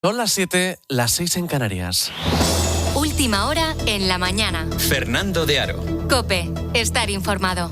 Son las 7, las 6 en Canarias. Última hora en la mañana. Fernando de Aro. COPE. Estar informado.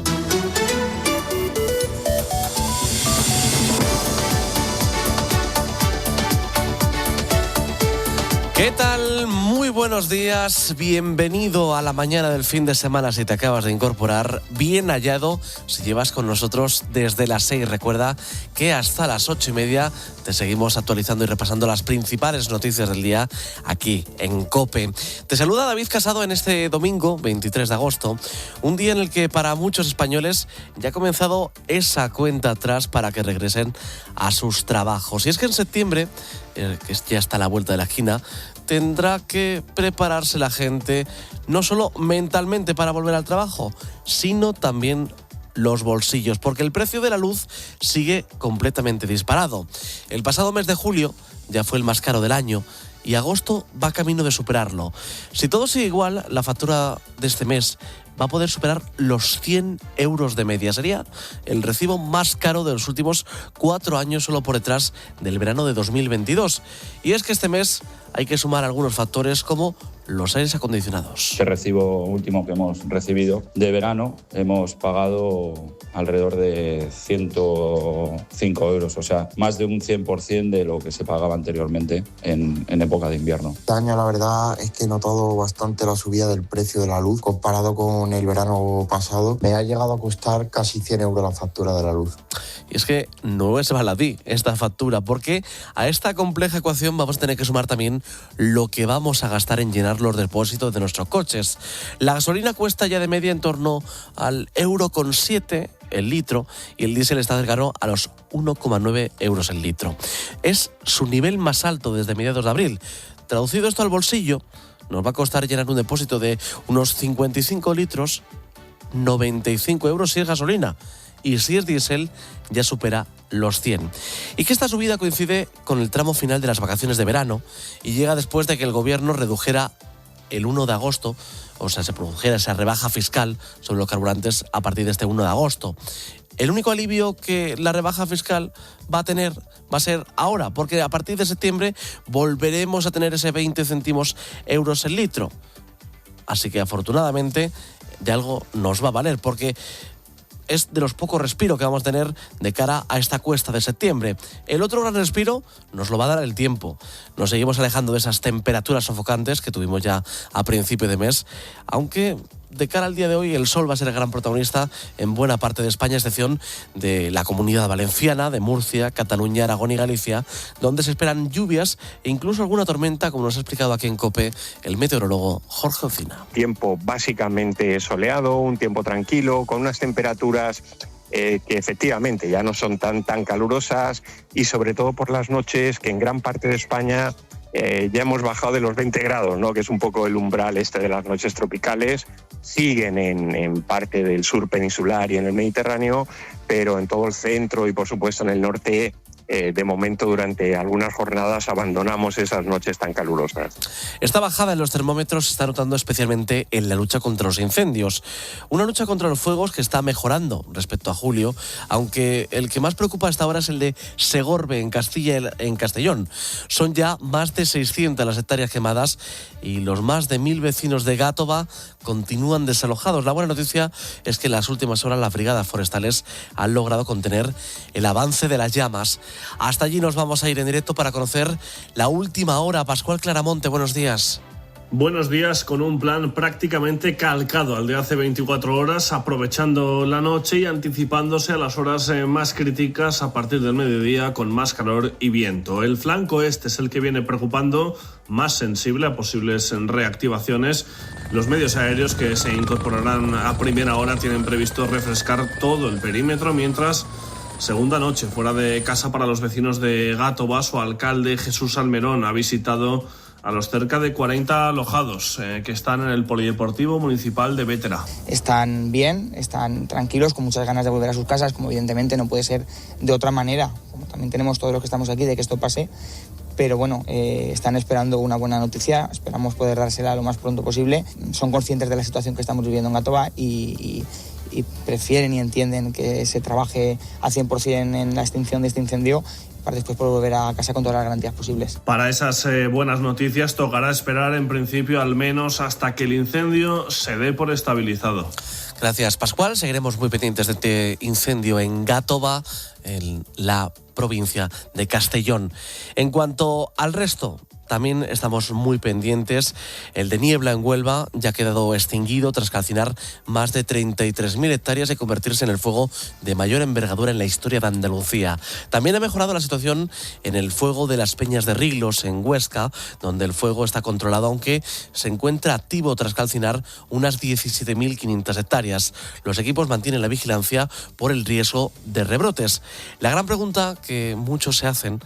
¿Qué tal? Muy buenos días. Bienvenido a la mañana del fin de semana si te acabas de incorporar. Bien hallado si llevas con nosotros desde las 6. Recuerda que hasta las 8:30 te seguimos actualizando y repasando las principales noticias del día aquí en COPE. Te saluda David Casado en este domingo 23 de agosto, un día en el que para muchos españoles ya ha comenzado esa cuenta atrás para que regresen a sus trabajos. Y es que en septiembre, que ya está a la vuelta de la esquina, tendrá que prepararse la gente no solo mentalmente para volver al trabajo, sino también los bolsillos, porque el precio de la luz sigue completamente disparado. El pasado mes de julio ya fue el más caro del año y agosto va camino de superarlo. Si todo sigue igual, la factura de este mes va a poder superar los 100 euros de media. Sería el recibo más caro de los últimos 4 años, solo por detrás del verano de 2022. Y es que este mes hay que sumar algunos factores como los aires acondicionados. Este recibo último que hemos recibido de verano hemos pagado alrededor de 105 euros, o sea, más de un 100% de lo que se pagaba anteriormente en época de invierno. Este año la verdad es que he notado bastante la subida del precio de la luz comparado con el verano pasado. Me ha llegado a costar casi 100 euros la factura de la luz. Y es que no es baladí esta factura, porque a esta compleja ecuación vamos a tener que sumar también lo que vamos a gastar en llenar los depósitos de nuestros coches. La gasolina cuesta ya de media en torno al €1,7 el litro y el diésel está cercano a los 1,9 euros el litro. Es su nivel más alto desde mediados de abril. Traducido esto al bolsillo, nos va a costar llenar un depósito de unos 55 litros, 95 euros si es gasolina. Y si es diésel, ya supera los 100. Y que esta subida coincide con el tramo final de las vacaciones de verano y llega después de que el gobierno redujera el 1 de agosto, o sea, se produjera esa rebaja fiscal sobre los carburantes a partir de este 1 de agosto. El único alivio que la rebaja fiscal va a tener va a ser ahora, porque a partir de septiembre volveremos a tener ese 20 céntimos euros el litro. Así que afortunadamente de algo nos va a valer, porque es de los pocos respiros que vamos a tener de cara a esta cuesta de septiembre. El otro gran respiro nos lo va a dar el tiempo. Nos seguimos alejando de esas temperaturas sofocantes que tuvimos ya a principio de mes, aunque de cara al día de hoy el sol va a ser el gran protagonista en buena parte de España, a excepción de la Comunidad Valenciana, de Murcia, Cataluña, Aragón y Galicia, donde se esperan lluvias e incluso alguna tormenta, como nos ha explicado aquí en COPE el meteorólogo Jorge Ocina. Tiempo básicamente soleado, un tiempo tranquilo, con unas temperaturas que efectivamente ya no son tan calurosas, y sobre todo por las noches, que en gran parte de España ya hemos bajado de los 20 grados, ¿no? Que es un poco el umbral de las noches tropicales. Siguen en parte del sur peninsular y en el Mediterráneo, pero en todo el centro y por supuesto en el norte, de momento durante algunas jornadas abandonamos esas noches tan calurosas. Esta bajada en los termómetros se está notando especialmente en la lucha contra los incendios. Una lucha contra los fuegos que está mejorando respecto a julio, aunque el que más preocupa hasta ahora es el de Segorbe, en Castellón. Son ya más de 600 las hectáreas quemadas y los más de 1000 vecinos de Gátova continúan desalojados. La buena noticia es que en las últimas horas las brigadas forestales han logrado contener el avance de las llamas. Hasta allí nos vamos a ir en directo para conocer la última hora. Pascual Claramonte, buenos días. Buenos días, con un plan prácticamente calcado al de hace 24 horas, aprovechando la noche y anticipándose a las horas más críticas a partir del mediodía, con más calor y viento. El flanco este es el que viene preocupando, más sensible a posibles reactivaciones. Los medios aéreos que se incorporarán a primera hora tienen previsto refrescar todo el perímetro, mientras segunda noche fuera de casa para los vecinos de Gátova. Su alcalde Jesús Almerón ha visitado a los cerca de 40 alojados que están en el Polideportivo Municipal de Bétera. Están bien, están tranquilos, con muchas ganas de volver a sus casas, como evidentemente no puede ser de otra manera, como también tenemos todos los que estamos aquí, de que esto pase. Pero bueno, están esperando una buena noticia, esperamos poder dársela lo más pronto posible. Son conscientes de la situación que estamos viviendo en Gátova y prefieren y entienden que se trabaje al 100% en la extinción de este incendio para después poder volver a casa con todas las garantías posibles. Para esas buenas noticias tocará esperar en principio al menos hasta que el incendio se dé por estabilizado. Gracias, Pascual. Seguiremos muy pendientes de este incendio en Gàtova, en la provincia de Castellón. En cuanto al resto, también estamos muy pendientes. El de Niebla en Huelva ya ha quedado extinguido tras calcinar más de 33.000 hectáreas y convertirse en el fuego de mayor envergadura en la historia de Andalucía. También ha mejorado la situación en el fuego de las Peñas de Riglos, en Huesca, donde el fuego está controlado, aunque se encuentra activo tras calcinar unas 17.500 hectáreas. Los equipos mantienen la vigilancia por el riesgo de rebrotes. La gran pregunta que muchos se hacen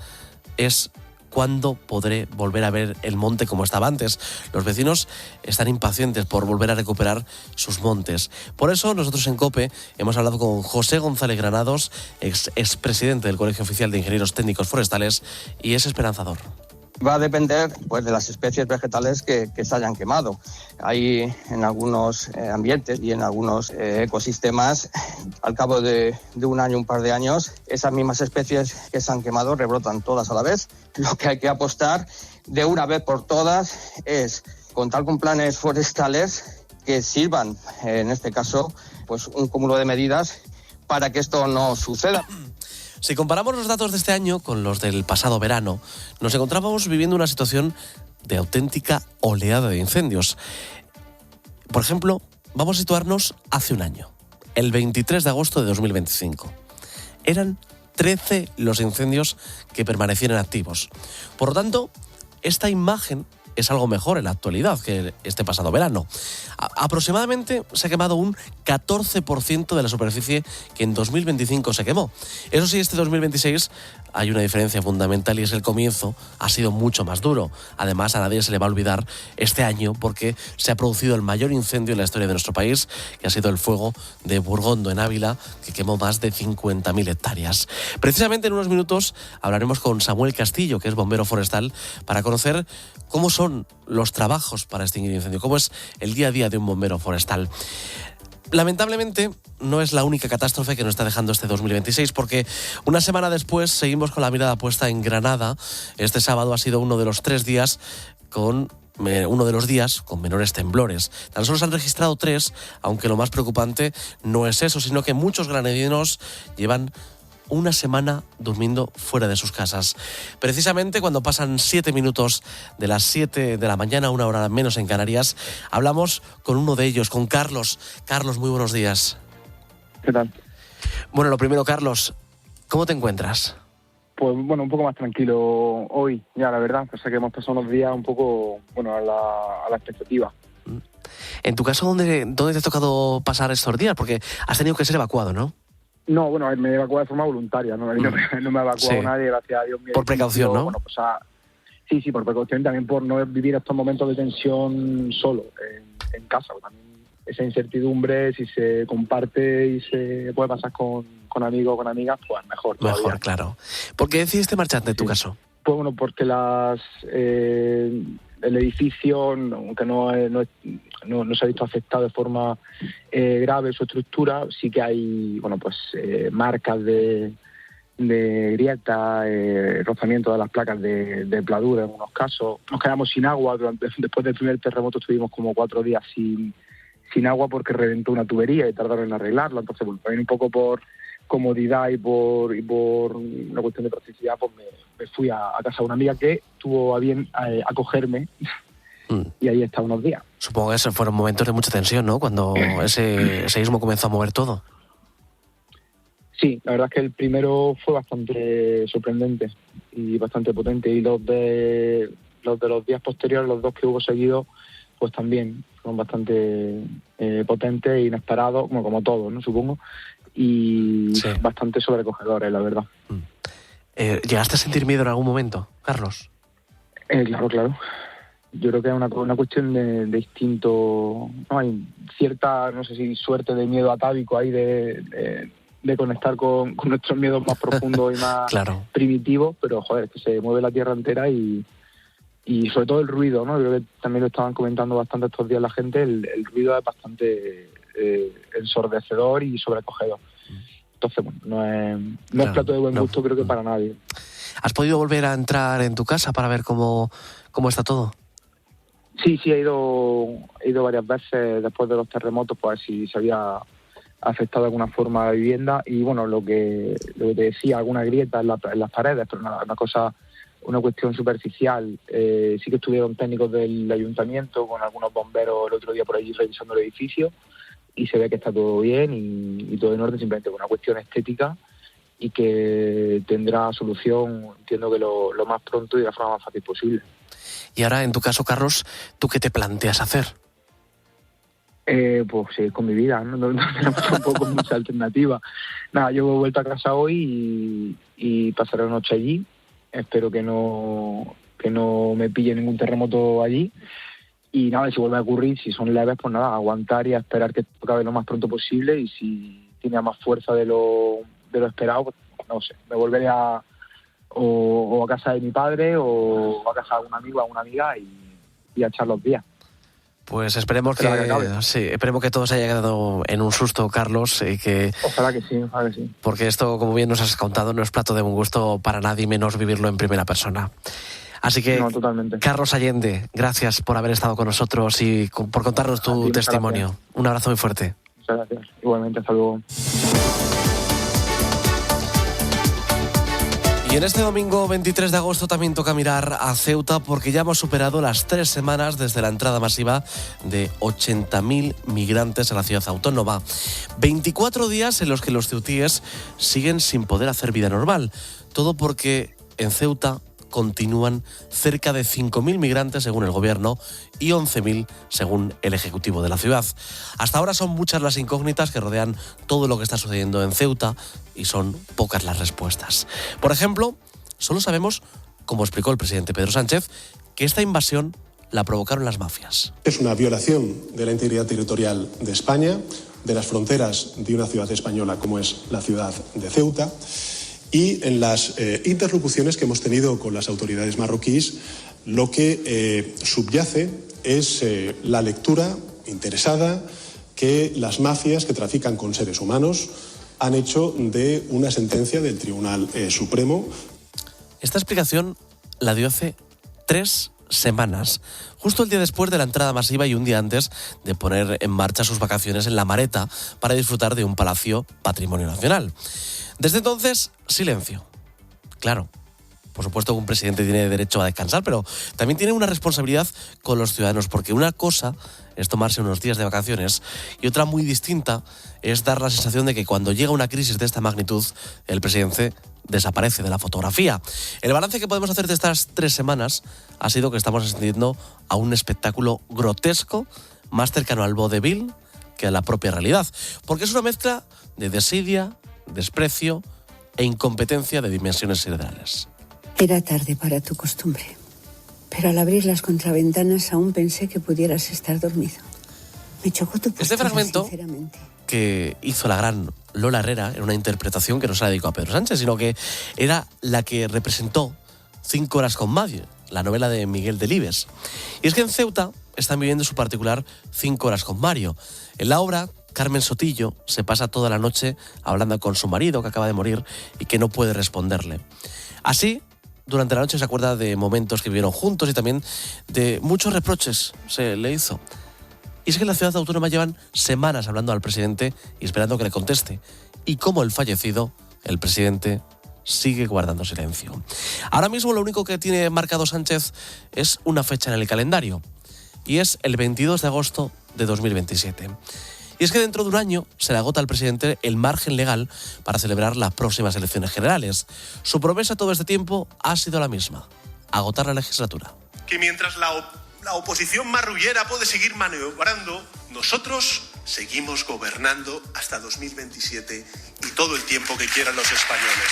es: ¿cuándo podré volver a ver el monte como estaba antes? Los vecinos están impacientes por volver a recuperar sus montes. Por eso nosotros en COPE hemos hablado con José González Granados, expresidente del Colegio Oficial de Ingenieros Técnicos Forestales, y es esperanzador. Va a depender pues, de las especies vegetales que se hayan quemado. Hay en algunos ambientes y en algunos ecosistemas, al cabo de un año, un par de años, esas mismas especies que se han quemado rebrotan todas a la vez. Lo que hay que apostar de una vez por todas es contar con planes forestales que sirvan, en este caso, pues un cúmulo de medidas para que esto no suceda. Si comparamos los datos de este año con los del pasado verano, nos encontrábamos viviendo una situación de auténtica oleada de incendios. Por ejemplo, vamos a situarnos hace un año, el 23 de agosto de 2025. Eran 13 los incendios que permanecieron activos. Por lo tanto, esta imagen es algo mejor en la actualidad que este pasado verano. Aproximadamente se ha quemado un 14% de la superficie que en 2025 se quemó. Eso sí, este 2026 hay una diferencia fundamental y es el comienzo ha sido mucho más duro. Además, a nadie se le va a olvidar este año porque se ha producido el mayor incendio en la historia de nuestro país, que ha sido el fuego de Burgondo en Ávila, que quemó más de 50.000 hectáreas. Precisamente en unos minutos hablaremos con Samuel Castillo, que es bombero forestal, para conocer cómo son los trabajos para extinguir incendios, cómo es el día a día de un bombero forestal. Lamentablemente, no es la única catástrofe que nos está dejando este 2026, porque una semana después seguimos con la mirada puesta en Granada. Este sábado ha sido uno de los días con menores temblores. Tan solo se han registrado 3, aunque lo más preocupante no es eso, sino que muchos granadinos llevan una semana durmiendo fuera de sus casas. Precisamente cuando pasan 7 minutos de las 7 de la mañana, una hora menos en Canarias, hablamos con uno de ellos, con Carlos. Carlos, muy buenos días. ¿Qué tal? Bueno, lo primero, Carlos, ¿cómo te encuentras? Pues bueno, un poco más tranquilo hoy, ya la verdad. O sea que hemos pasado unos días un poco, bueno, a la expectativa. En tu caso, ¿dónde te ha tocado pasar estos días? Porque has tenido que ser evacuado, ¿no? No, bueno, me he evacuado de forma voluntaria, ¿no? No me ha evacuado nadie, gracias a Dios. Por precaución, ¿no? Bueno, pues sí, por precaución y también por no vivir estos momentos de tensión solo, en casa. También esa incertidumbre, si se comparte y se puede pasar con amigos o con amigas, pues mejor todavía. Mejor, claro. ¿Por qué decidiste marcharte en tu caso? Pues bueno, porque el edificio, aunque no se ha visto afectado de forma grave su estructura, sí que hay marcas de grieta, rozamiento de las placas de pladura en unos casos. Nos quedamos sin agua después del primer terremoto, estuvimos como 4 días sin agua porque reventó una tubería y tardaron en arreglarla. Entonces, bueno, también un poco por comodidad y por una cuestión de practicidad, pues me fui a casa de una amiga que tuvo a bien acogerme y ahí he estado unos días. Supongo que esos fueron momentos de mucha tensión, ¿no? Cuando ese seísmo comenzó a mover todo. Sí, la verdad es que el primero fue bastante sorprendente y bastante potente, y los de los días posteriores, los 2 que hubo seguidos, pues también fueron bastante potentes e inesperados, como todo, ¿no? Supongo, y sí, bastante sobrecogedores, la verdad. ¿Llegaste a sentir miedo en algún momento, Carlos? Claro. Yo creo que es una cuestión de instinto, ¿no? Hay cierta, no sé si suerte de miedo atávico ahí de conectar con nuestros miedos más profundos y más claro, primitivos, pero joder, que se mueve la tierra entera y sobre todo el ruido, ¿no? Yo creo que también lo estaban comentando bastante estos días la gente, el ruido es bastante ensordecedor y sobrecogedor. Entonces, bueno, no es plato de buen gusto, creo que para nadie. ¿Has podido volver a entrar en tu casa para ver cómo está todo? Sí, he ido varias veces después de los terremotos, pues si se había afectado de alguna forma la vivienda, y bueno, lo que te decía, alguna grieta en las paredes, pero una cuestión superficial. Sí que estuvieron técnicos del ayuntamiento con algunos bomberos el otro día por allí revisando el edificio, y se ve que está todo bien y todo en orden, simplemente una cuestión estética, y que tendrá solución, entiendo que lo más pronto y de la forma más fácil posible. Y ahora, en tu caso, Carlos, ¿tú qué te planteas hacer? Pues seguir con mi vida, no tenemos tampoco mucha alternativa. Nada, yo he vuelto a casa hoy y pasaré la noche allí. Espero que no me pille ningún terremoto allí. Y nada, si vuelve a ocurrir, si son leves, pues nada, aguantar y a esperar que esto acabe lo más pronto posible. Y si tiene más fuerza de lo esperado, pues no sé, me volveré a casa de mi padre o a casa de algún amigo, a una amiga y a echar los días. Pues esperemos que todo se haya quedado en un susto, Carlos, y que... Ojalá que sí. Porque esto, como bien nos has contado, no es plato de buen gusto para nadie, menos vivirlo en primera persona. Así que, no, totalmente. Carlos Allende, gracias por haber estado con nosotros y por contarnos tu testimonio. Gracias. Un abrazo muy fuerte. Muchas gracias. Igualmente, hasta luego. Y en este domingo 23 de agosto también toca mirar a Ceuta, porque ya hemos superado las 3 semanas desde la entrada masiva de 80.000 migrantes a la ciudad autónoma. 24 días en los que los ceutíes siguen sin poder hacer vida normal. Todo porque en Ceuta continúan cerca de 5.000 migrantes según el gobierno y 11.000 según el ejecutivo de la ciudad. Hasta ahora son muchas las incógnitas que rodean todo lo que está sucediendo en Ceuta y son pocas las respuestas. Por ejemplo, solo sabemos, como explicó el presidente Pedro Sánchez, que esta invasión la provocaron las mafias. Es una violación de la integridad territorial de España, de las fronteras de una ciudad española como es la ciudad de Ceuta. Y en las interlocuciones que hemos tenido con las autoridades marroquíes, lo que subyace es la lectura interesada que las mafias que trafican con seres humanos han hecho de una sentencia del Tribunal Supremo. Esta explicación la dio hace 3 semanas, justo el día después de la entrada masiva y un día antes de poner en marcha sus vacaciones en La Mareta para disfrutar de un palacio patrimonio nacional. Desde entonces, silencio. Claro, por supuesto que un presidente tiene derecho a descansar, pero también tiene una responsabilidad con los ciudadanos, porque una cosa es tomarse unos días de vacaciones y otra muy distinta es dar la sensación de que cuando llega una crisis de esta magnitud, el presidente desaparece de la fotografía. El balance que podemos hacer de estas 3 semanas ha sido que estamos asistiendo a un espectáculo grotesco, más cercano al vodevil que a la propia realidad, porque es una mezcla de desidia, desprecio e incompetencia de dimensiones siderales. Era tarde para tu costumbre, pero al abrir las contraventanas aún pensé que pudieras estar dormido. Me chocó tu postura, este fragmento sinceramente. Que hizo la gran Lola Herrera era una interpretación que no se la dedicó a Pedro Sánchez, sino que era la que representó 5 horas con Mario, la novela de Miguel Delibes. Y es que en Ceuta están viviendo su particular 5 horas con Mario. En la obra, Carmen Sotillo se pasa toda la noche hablando con su marido, que acaba de morir y que no puede responderle. Así, durante la noche se acuerda de momentos que vivieron juntos y también de muchos reproches se le hizo. Y es que en la ciudad autónoma llevan semanas hablando al presidente y esperando que le conteste. Y como el fallecido, el presidente sigue guardando silencio. Ahora mismo lo único que tiene marcado Sánchez es una fecha en el calendario. Y es el 22 de agosto de 2027. Y es que dentro de un año se le agota al presidente el margen legal para celebrar las próximas elecciones generales. Su promesa todo este tiempo ha sido la misma: agotar la legislatura. Que mientras la oposición marrullera puede seguir maniobrando, nosotros seguimos gobernando hasta 2027 y todo el tiempo que quieran los españoles.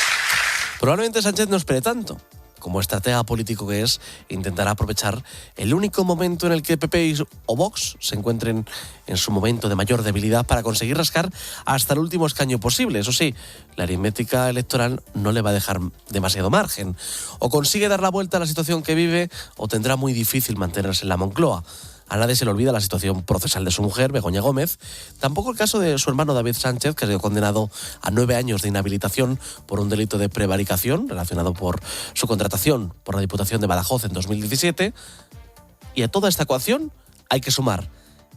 Probablemente Sánchez no espere tanto. Como estratega político que es, intentará aprovechar el único momento en el que PP o Vox se encuentren en su momento de mayor debilidad para conseguir rascar hasta el último escaño posible. Eso sí, la aritmética electoral no le va a dejar demasiado margen. O consigue dar la vuelta a la situación que vive o tendrá muy difícil mantenerse en la Moncloa. A nadie se le olvida la situación procesal de su mujer, Begoña Gómez. Tampoco el caso de su hermano David Sánchez, que ha sido condenado a 9 años de inhabilitación por un delito de prevaricación relacionado por su contratación por la Diputación de Badajoz en 2017. Y a toda esta ecuación hay que sumar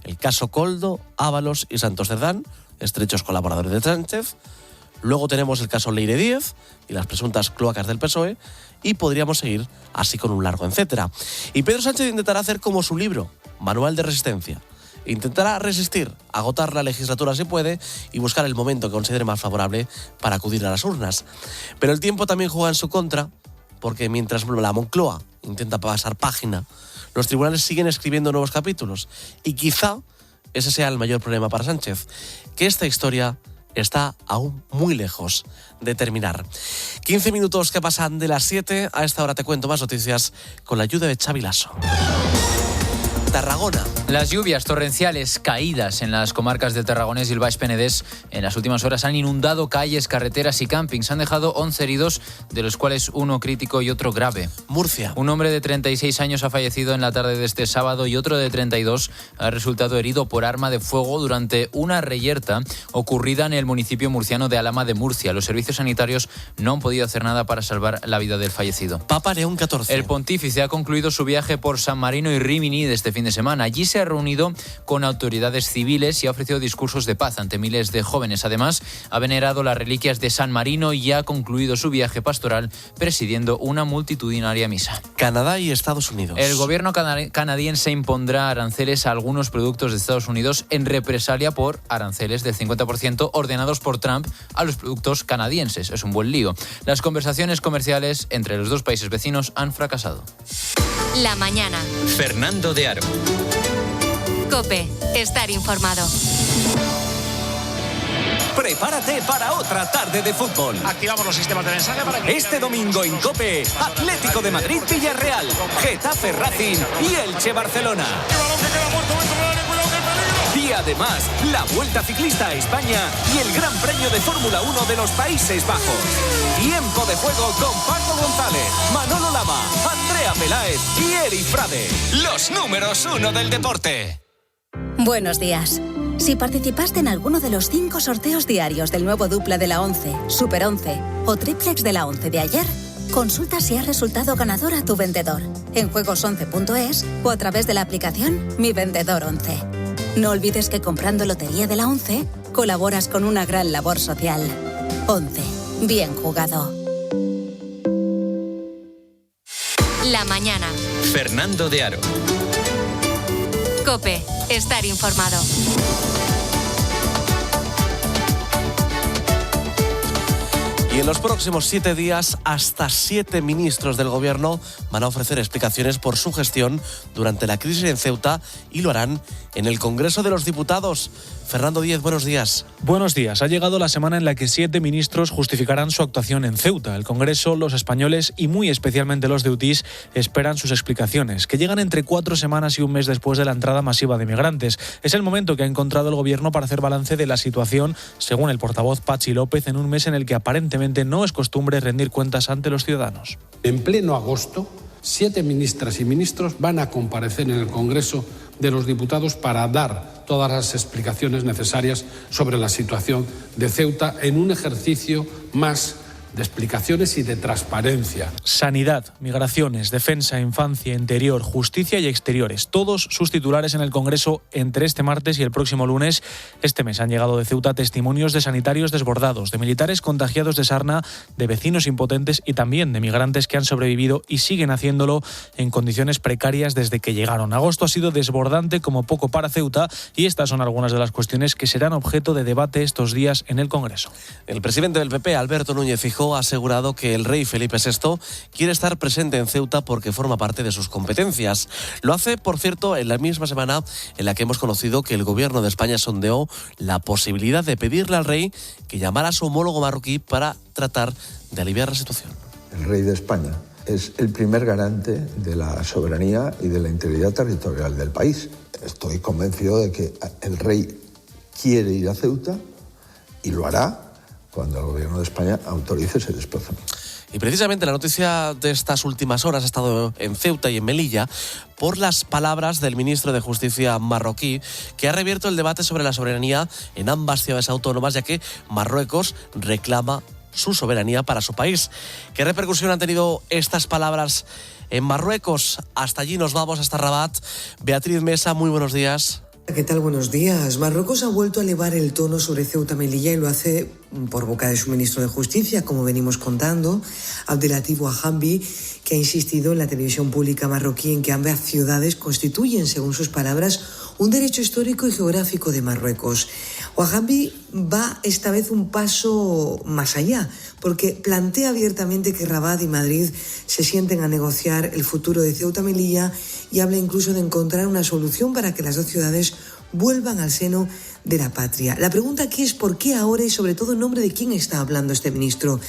el caso Koldo, Ábalos y Santos Cerdán, estrechos colaboradores de Sánchez. Luego tenemos el caso Leire Díez y las presuntas cloacas del PSOE, y podríamos seguir así con un largo etcétera. Y Pedro Sánchez intentará hacer como su libro, Manual de Resistencia. Intentará resistir, agotar la legislatura si puede y buscar el momento que considere más favorable para acudir a las urnas. Pero el tiempo también juega en su contra, porque mientras la Moncloa intenta pasar página, los tribunales siguen escribiendo nuevos capítulos. Y quizá ese sea el mayor problema para Sánchez, que esta historia está aún muy lejos de terminar. 15 minutos que pasan de las 7. A esta hora te cuento más noticias con la ayuda de Xavi Lasso. Tarragona. Las lluvias torrenciales caídas en las comarcas del Tarragonés y el Baix Penedés en las últimas horas han inundado calles, carreteras y campings. Han dejado 11 heridos, de los cuales uno crítico y otro grave. Murcia. Un hombre de 36 años ha fallecido en la tarde de este sábado y otro de 32 ha resultado herido por arma de fuego durante una reyerta ocurrida en el municipio murciano de Alhama de Murcia. Los servicios sanitarios no han podido hacer nada para salvar la vida del fallecido. Papa León XIV. El pontífice ha concluido su viaje por San Marino y Rímini de este fin de semana. Allí se ha reunido con autoridades civiles y ha ofrecido discursos de paz ante miles de jóvenes. Además, ha venerado las reliquias de San Marino y ha concluido su viaje pastoral presidiendo una multitudinaria misa. Canadá y Estados Unidos. El gobierno canadiense impondrá aranceles a algunos productos de Estados Unidos en represalia por aranceles del 50% ordenados por Trump a los productos canadienses. Es un buen lío. Las conversaciones comerciales entre los dos países vecinos han fracasado. La mañana. Fernando de Aro. COPE. Estar informado. Prepárate para otra tarde de fútbol. Activamos los sistemas de mensaje para que... Este domingo en COPE, Atlético de Madrid Villarreal, Getafe Racing y Elche Barcelona. Y además, la Vuelta Ciclista a España y el Gran Premio de Fórmula 1 de los Países Bajos. Tiempo de juego con Paco González, Manolo Lama, Andrea Peláez y Eri Frade. Los números 1 del deporte. Buenos días. Si participaste en alguno de los 5 sorteos diarios del nuevo dupla de la 11, Super 11 o triplex de la 11 de ayer, consulta si has resultado ganador a tu vendedor en juegos11.es o a través de la aplicación Mi Vendedor 11. No olvides que comprando Lotería de la 11 colaboras con una gran labor social. 11. Bien jugado. La mañana. Fernando de Aro. COPE. Estar informado. Y en los próximos 7 días, hasta 7 ministros del Gobierno van a ofrecer explicaciones por su gestión durante la crisis en Ceuta y lo harán en el Congreso de los Diputados. Fernando Díez, buenos días. Buenos días. Ha llegado la semana en la que 7 ministros justificarán su actuación en Ceuta. El Congreso, los españoles y muy especialmente los ceutís esperan sus explicaciones, que llegan entre 4 semanas y un mes después de la entrada masiva de migrantes. Es el momento que ha encontrado el Gobierno para hacer balance de la situación, según el portavoz Patxi López, en un mes en el que aparentemente no es costumbre rendir cuentas ante los ciudadanos. En pleno agosto, 7 ministras y ministros van a comparecer en el Congreso de los Diputados para dar todas las explicaciones necesarias sobre la situación de Ceuta en un ejercicio más de explicaciones y de transparencia. Sanidad, migraciones, defensa, infancia, interior, justicia y exteriores. Todos sus titulares en el Congreso entre este martes y el próximo lunes. Este mes han llegado de Ceuta testimonios de sanitarios desbordados, de militares contagiados de sarna, de vecinos impotentes y también de migrantes que han sobrevivido y siguen haciéndolo en condiciones precarias desde que llegaron. Agosto ha sido desbordante como poco para Ceuta y estas son algunas de las cuestiones que serán objeto de debate estos días en el Congreso. El presidente del PP, Alberto Núñez Feijóo, ha asegurado que el rey Felipe VI quiere estar presente en Ceuta porque forma parte de sus competencias. Lo hace, por cierto, en la misma semana en la que hemos conocido que el gobierno de España sondeó la posibilidad de pedirle al rey que llamara a su homólogo marroquí para tratar de aliviar la situación. El rey de España es el primer garante de la soberanía y de la integridad territorial del país. Estoy convencido de que el rey quiere ir a Ceuta y lo hará cuando el Gobierno de España autorice ese desplazamiento. Y precisamente la noticia de estas últimas horas ha estado en Ceuta y en Melilla por las palabras del ministro de Justicia marroquí, que ha reabierto el debate sobre la soberanía en ambas ciudades autónomas, ya que Marruecos reclama su soberanía para su país. ¿Qué repercusión han tenido estas palabras en Marruecos? Hasta allí nos vamos, hasta Rabat. Beatriz Mesa, muy buenos días. ¿Qué tal? Buenos días. Marruecos ha vuelto a elevar el tono sobre Ceuta y Melilla y lo hace por boca de su ministro de Justicia, como venimos contando, Abdelatif Ouahambi, que ha insistido en la televisión pública marroquí en que ambas ciudades constituyen, según sus palabras, un derecho histórico y geográfico de Marruecos. Ouahambi va esta vez un paso más allá, porque plantea abiertamente que Rabat y Madrid se sienten a negociar el futuro de Ceuta y Melilla y habla incluso de encontrar una solución para que las dos ciudades vuelvan al seno de la patria. La pregunta aquí es por qué ahora y sobre todo en nombre de quién está hablando este ministro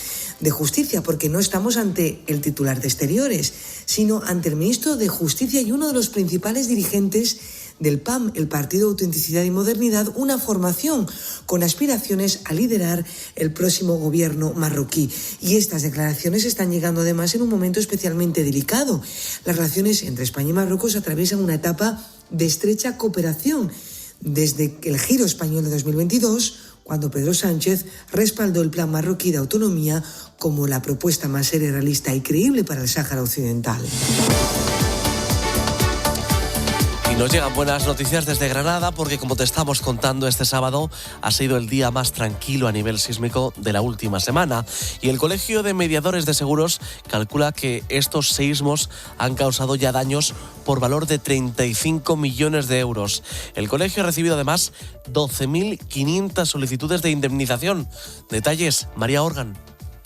de Justicia, porque no estamos ante el titular de Exteriores, sino ante el ministro de Justicia y uno de los principales dirigentes del PAM, el Partido de Autenticidad y Modernidad, una formación con aspiraciones a liderar el próximo gobierno marroquí. Y estas declaraciones están llegando además en un momento especialmente delicado. Las relaciones entre España y Marruecos atraviesan una etapa de estrecha cooperación desde el giro español de 2022, cuando Pedro Sánchez respaldó el plan marroquí de autonomía como la propuesta más seria, realista y creíble para el Sáhara Occidental. Y nos llegan buenas noticias desde Granada porque, como te estamos contando, este sábado ha sido el día más tranquilo a nivel sísmico de la última semana. Y el Colegio de Mediadores de Seguros calcula que estos seísmos han causado ya daños por valor de 35 millones de euros. El colegio ha recibido además 12.500 solicitudes de indemnización. Detalles, María Organ.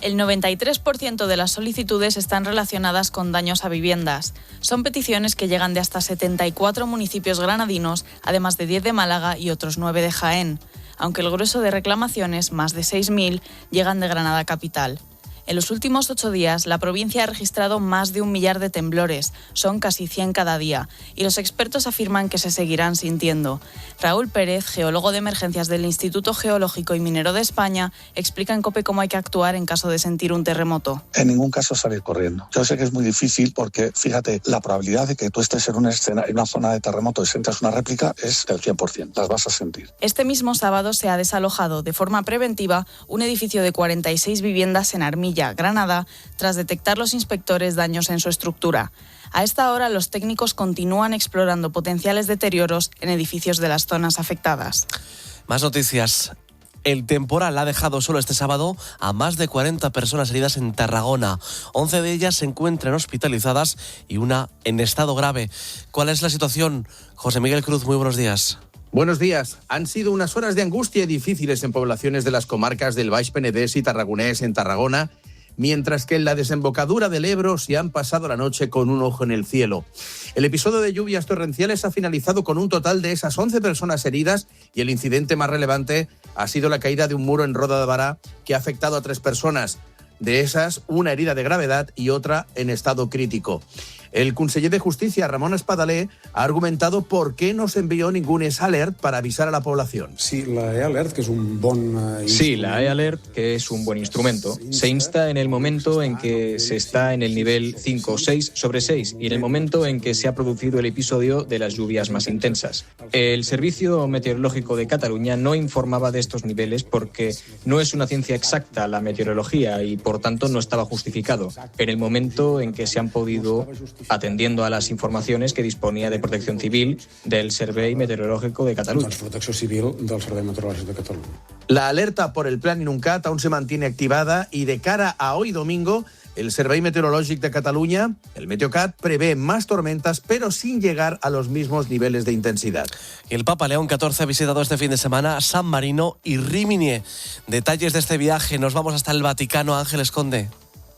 El 93% de las solicitudes están relacionadas con daños a viviendas. Son peticiones que llegan de hasta 74 municipios granadinos, además de 10 de Málaga y otros 9 de Jaén, aunque el grueso de reclamaciones, más de 6.000, llegan de Granada capital. En los últimos 8 días, la provincia ha registrado más de 1 millar de temblores, son casi 100 cada día, y los expertos afirman que se seguirán sintiendo. Raúl Pérez, geólogo de emergencias del Instituto Geológico y Minero de España, explica en COPE cómo hay que actuar en caso de sentir un terremoto. En ningún caso salir corriendo. Yo sé que es muy difícil porque, fíjate, la probabilidad de que tú estés en una zona de terremoto y sientas una réplica es del 100%, las vas a sentir. Este mismo sábado se ha desalojado de forma preventiva un edificio de 46 viviendas en Armilla, Granada, tras detectar los inspectores daños en su estructura. A esta hora, los técnicos continúan explorando potenciales deterioros en edificios de las zonas afectadas. Más noticias. El temporal ha dejado solo este sábado a más de 40 personas heridas en Tarragona. 11 de ellas se encuentran hospitalizadas y una en estado grave. ¿Cuál es la situación? José Miguel Cruz, muy buenos días. Buenos días. Han sido unas horas de angustia y difíciles en poblaciones de las comarcas del Baix Penedès y Tarragonés en Tarragona, mientras que en la desembocadura del Ebro se han pasado la noche con un ojo en el cielo. El episodio de lluvias torrenciales ha finalizado con un total de esas 11 personas heridas y el incidente más relevante ha sido la caída de un muro en Roda de Bará que ha afectado a 3 personas. De esas, una herida de gravedad y otra en estado crítico. El conseller de Justicia, Ramon Espadaler, ha argumentado por qué no se envió ningún e-alert para avisar a la población. Sí, la e-alert, que es un buen Sí, la e-alert, que es un buen instrumento, se insta en el momento en que se está en el nivel 5 o 6 sobre 6 y en el momento en que se ha producido el episodio de las lluvias más intensas. El Servicio Meteorológico de Cataluña no informaba de estos niveles porque no es una ciencia exacta la meteorología y por tanto no estaba justificado en el momento en que se han podido, atendiendo a las informaciones que disponía de Protección Civil del Servei Meteorológico de Cataluña. Protecció Civil del Servei Meteorològic de Catalunya. La alerta por el plan Inuncat aún se mantiene activada y de cara a hoy domingo, el Servei Meteorològic de Cataluña, el Meteocat, prevé más tormentas, pero sin llegar a los mismos niveles de intensidad. El Papa León XIV ha visitado este fin de semana San Marino y Rímini. Detalles de este viaje, nos vamos hasta el Vaticano. Ángeles Conde.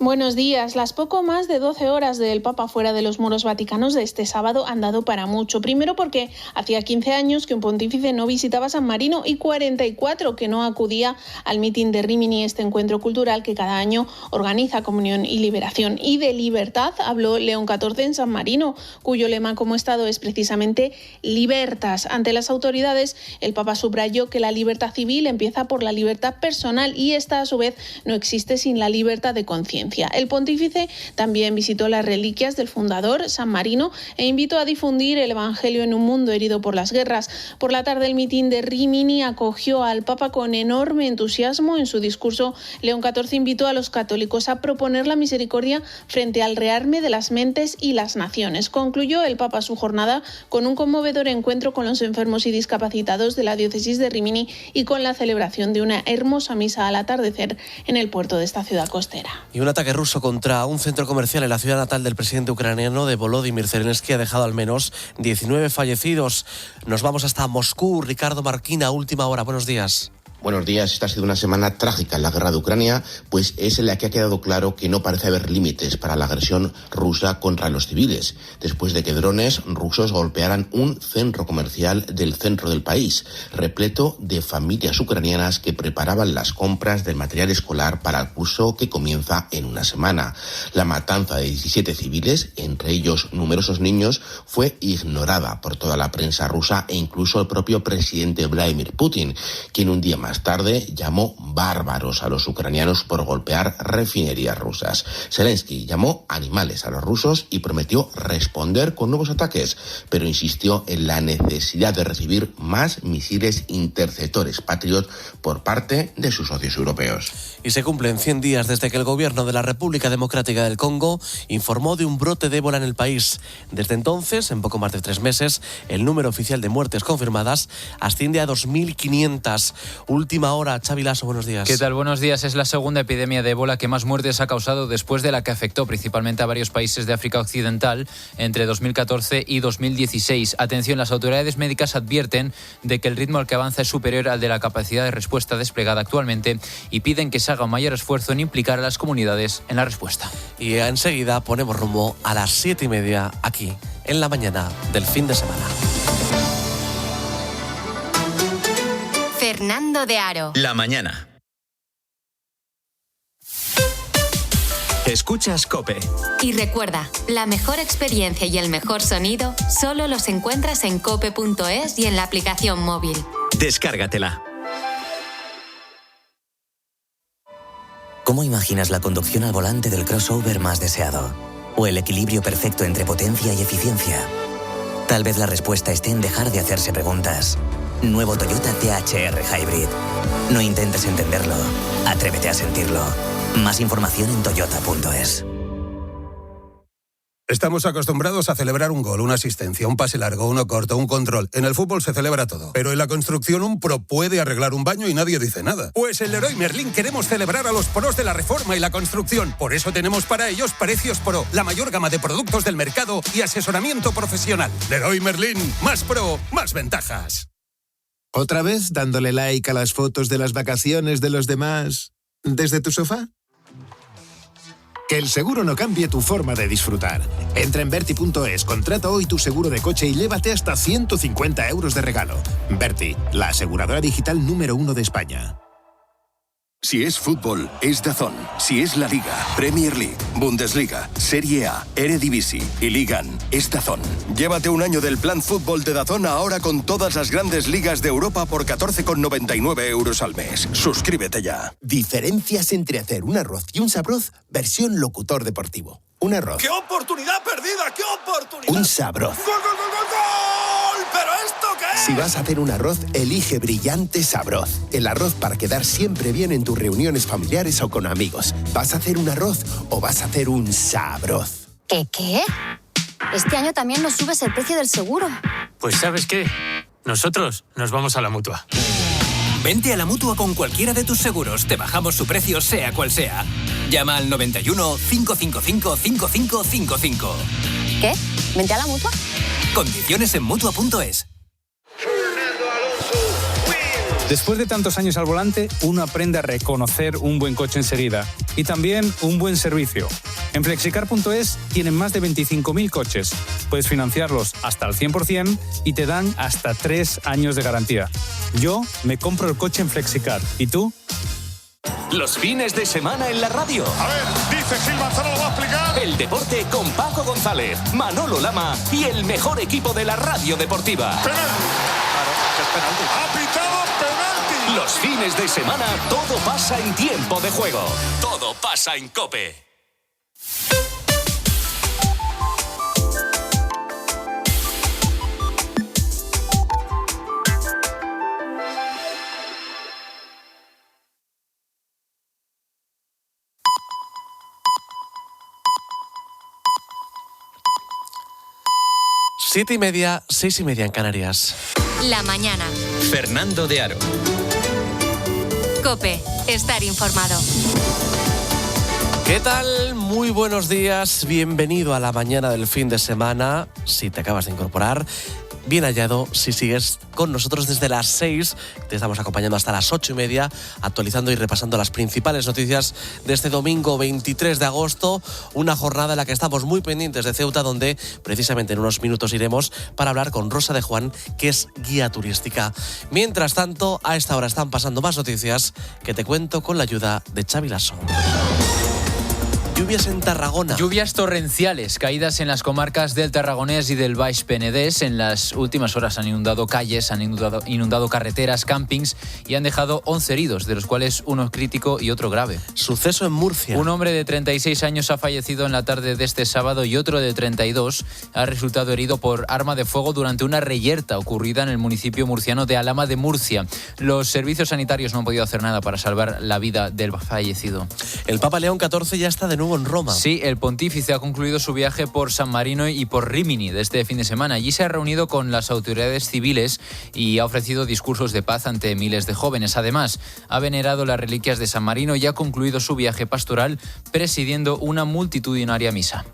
Buenos días. Las poco más de 12 horas del Papa fuera de los muros vaticanos de este sábado han dado para mucho. Primero porque hacía 15 años que un pontífice no visitaba San Marino y 44 que no acudía al mitin de Rímini, este encuentro cultural que cada año organiza Comunión y Liberación. Y de libertad habló León XIV en San Marino, cuyo lema como Estado es precisamente Libertas. Ante las autoridades, el Papa subrayó que la libertad civil empieza por la libertad personal y esta a su vez no existe sin la libertad de conciencia. Valencia. El pontífice también visitó las reliquias del fundador, San Marino, e invitó a difundir el Evangelio en un mundo herido por las guerras. Por la tarde, el mitin de Rímini acogió al Papa con enorme entusiasmo. En su discurso, León XIV invitó a los católicos a proponer la misericordia frente al rearme de las mentes y las naciones. Concluyó el Papa su jornada con un conmovedor encuentro con los enfermos y discapacitados de la diócesis de Rímini y con la celebración de una hermosa misa al atardecer en el puerto de esta ciudad costera. Y un ataque ruso contra un centro comercial en la ciudad natal del presidente ucraniano de Volodymyr Zelensky ha dejado al menos 19 fallecidos. Nos vamos hasta Moscú. Ricardo Marquina, última hora. Buenos días. Buenos días. Esta ha sido una semana trágica en la guerra de Ucrania, pues es en la que ha quedado claro que no parece haber límites para la agresión rusa contra los civiles, después de que drones rusos golpearan un centro comercial del centro del país, repleto de familias ucranianas que preparaban las compras del material escolar para el curso que comienza en una semana. La matanza de 17 civiles, entre ellos numerosos niños, fue ignorada por toda la prensa rusa e incluso el propio presidente Vladimir Putin, quien un día más tarde llamó bárbaros a los ucranianos por golpear refinerías rusas. Zelensky llamó animales a los rusos y prometió responder con nuevos ataques, pero insistió en la necesidad de recibir más misiles interceptores Patriot por parte de sus socios europeos. Y se cumplen 100 días desde que el gobierno de la República Democrática del Congo informó de un brote de ébola en el país. Desde entonces, en poco más de 3 meses, el número oficial de muertes confirmadas asciende a 2.500. Última hora, Xavi Lasso, buenos días. ¿Qué tal? Buenos días. Es la segunda epidemia de ébola que más muertes ha causado después de la que afectó principalmente a varios países de África Occidental entre 2014 y 2016. Atención, las autoridades médicas advierten de que el ritmo al que avanza es superior al de la capacidad de respuesta desplegada actualmente y piden que se haga un mayor esfuerzo en implicar a las comunidades en la respuesta. Y enseguida ponemos rumbo a las 7:30 aquí, en la mañana del fin de semana. Fernando de Aro. La mañana. Escuchas COPE. Y recuerda, la mejor experiencia y el mejor sonido solo los encuentras en cope.es y en la aplicación móvil. Descárgatela. ¿Cómo imaginas la conducción al volante del crossover más deseado? ¿O el equilibrio perfecto entre potencia y eficiencia? Tal vez la respuesta esté en dejar de hacerse preguntas. Nuevo Toyota THR Hybrid. No intentes entenderlo, atrévete a sentirlo. Más información en toyota.es. Estamos acostumbrados a celebrar un gol, una asistencia, un pase largo, uno corto, un control. En el fútbol se celebra todo. Pero en la construcción un pro puede arreglar un baño y nadie dice nada. Pues en Leroy Merlin queremos celebrar a los pros de la reforma y la construcción. Por eso tenemos para ellos Precios Pro, la mayor gama de productos del mercado y asesoramiento profesional. Leroy Merlin, más pro, más ventajas. ¿Otra vez dándole like a las fotos de las vacaciones de los demás desde tu sofá? Que el seguro no cambie tu forma de disfrutar. Entra en Verti.es, contrata hoy tu seguro de coche y llévate hasta 150 euros de regalo. Verti, la aseguradora digital número 1 de España. Si es fútbol, es DAZN. Si es la Liga, Premier League, Bundesliga, Serie A, Eredivisie y Ligan, es DAZN. Llévate un año del plan fútbol de DAZN ahora con todas las grandes ligas de Europa por 14,99 euros al mes. Suscríbete ya. Diferencias entre hacer un arroz y un sabroz, versión locutor deportivo. Un arroz. ¡Qué oportunidad perdida! ¡Qué oportunidad! Un sabroz. ¡Gol, gol, gol, gol, gol! ¿Pero esto qué es? Si vas a hacer un arroz, elige Brillante Sabroz. El arroz para quedar siempre bien en tus reuniones familiares o con amigos. ¿Vas a hacer un arroz o vas a hacer un sabroz? ¿Qué? Este año también nos subes el precio del seguro. Pues ¿sabes qué? Nosotros nos vamos a la Mutua. Vente a la Mutua con cualquiera de tus seguros. Te bajamos su precio, sea cual sea. Llama al 91 555 5555. ¿Qué? ¿Vente a la Mutua? Condiciones en Mutua.es. Después de tantos años al volante, uno aprende a reconocer un buen coche enseguida y también un buen servicio. En Flexicar.es tienen más de 25.000 coches. Puedes financiarlos hasta el 100% y te dan hasta 3 años de garantía. Yo me compro el coche en Flexicar. ¿Y tú? Los fines de semana en la radio. A ver, dice Gil Manzano, lo va a explicar. El deporte con Paco González, Manolo Lama y el mejor equipo de la radio deportiva. Penalti. Claro, es penalti. Ha pitado penalti. Los fines de semana todo pasa en tiempo de juego. Todo pasa en COPE. 7:30, 6:30 en Canarias. La mañana. Fernando de Aro. COPE. Estar informado. ¿Qué tal? Muy buenos días. Bienvenido a la mañana del fin de semana. Si te acabas de incorporar, bien hallado. Si sigues con nosotros desde las 6, te estamos acompañando hasta las 8:30, actualizando y repasando las principales noticias de este domingo 23 de agosto, una jornada en la que estamos muy pendientes de Ceuta, donde precisamente en unos minutos iremos para hablar con Rosa de Juan, que es guía turística. Mientras tanto, a esta hora están pasando más noticias que te cuento con la ayuda de Xavi Lasso. Lluvias en Tarragona. Lluvias torrenciales caídas en las comarcas del Tarragonés y del Baix Penedès. En las últimas horas han inundado calles, han inundado carreteras, campings y han dejado 11 heridos, de los cuales uno crítico y otro grave. Suceso en Murcia. Un hombre de 36 años ha fallecido en la tarde de este sábado y otro de 32 ha resultado herido por arma de fuego durante una reyerta ocurrida en el municipio murciano de Alhama de Murcia. Los servicios sanitarios no han podido hacer nada para salvar la vida del fallecido. El Papa León XIV ya está de nuevo en Roma. Sí, el pontífice ha concluido su viaje por San Marino y por Rímini de este fin de semana. Allí se ha reunido con las autoridades civiles y ha ofrecido discursos de paz ante miles de jóvenes. Además, ha venerado las reliquias de San Marino y ha concluido su viaje pastoral presidiendo una multitudinaria misa.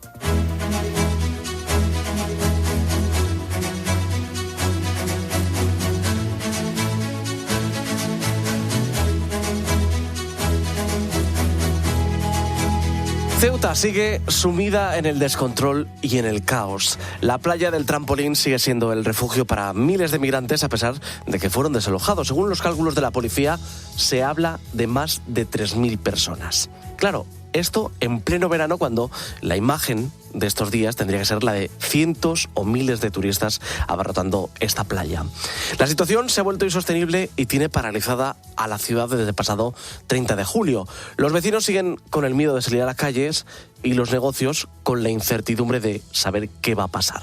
Ceuta sigue sumida en el descontrol y en el caos. La playa del Trampolín sigue siendo el refugio para miles de migrantes a pesar de que fueron desalojados. Según los cálculos de la policía, se habla de más de 3.000 personas. Claro, esto en pleno verano, cuando la imagen de estos días tendría que ser la de cientos o miles de turistas abarrotando esta playa. La situación se ha vuelto insostenible y tiene paralizada a la ciudad desde el pasado 30 de julio. Los vecinos siguen con el miedo de salir a las calles y los negocios con la incertidumbre de saber qué va a pasar.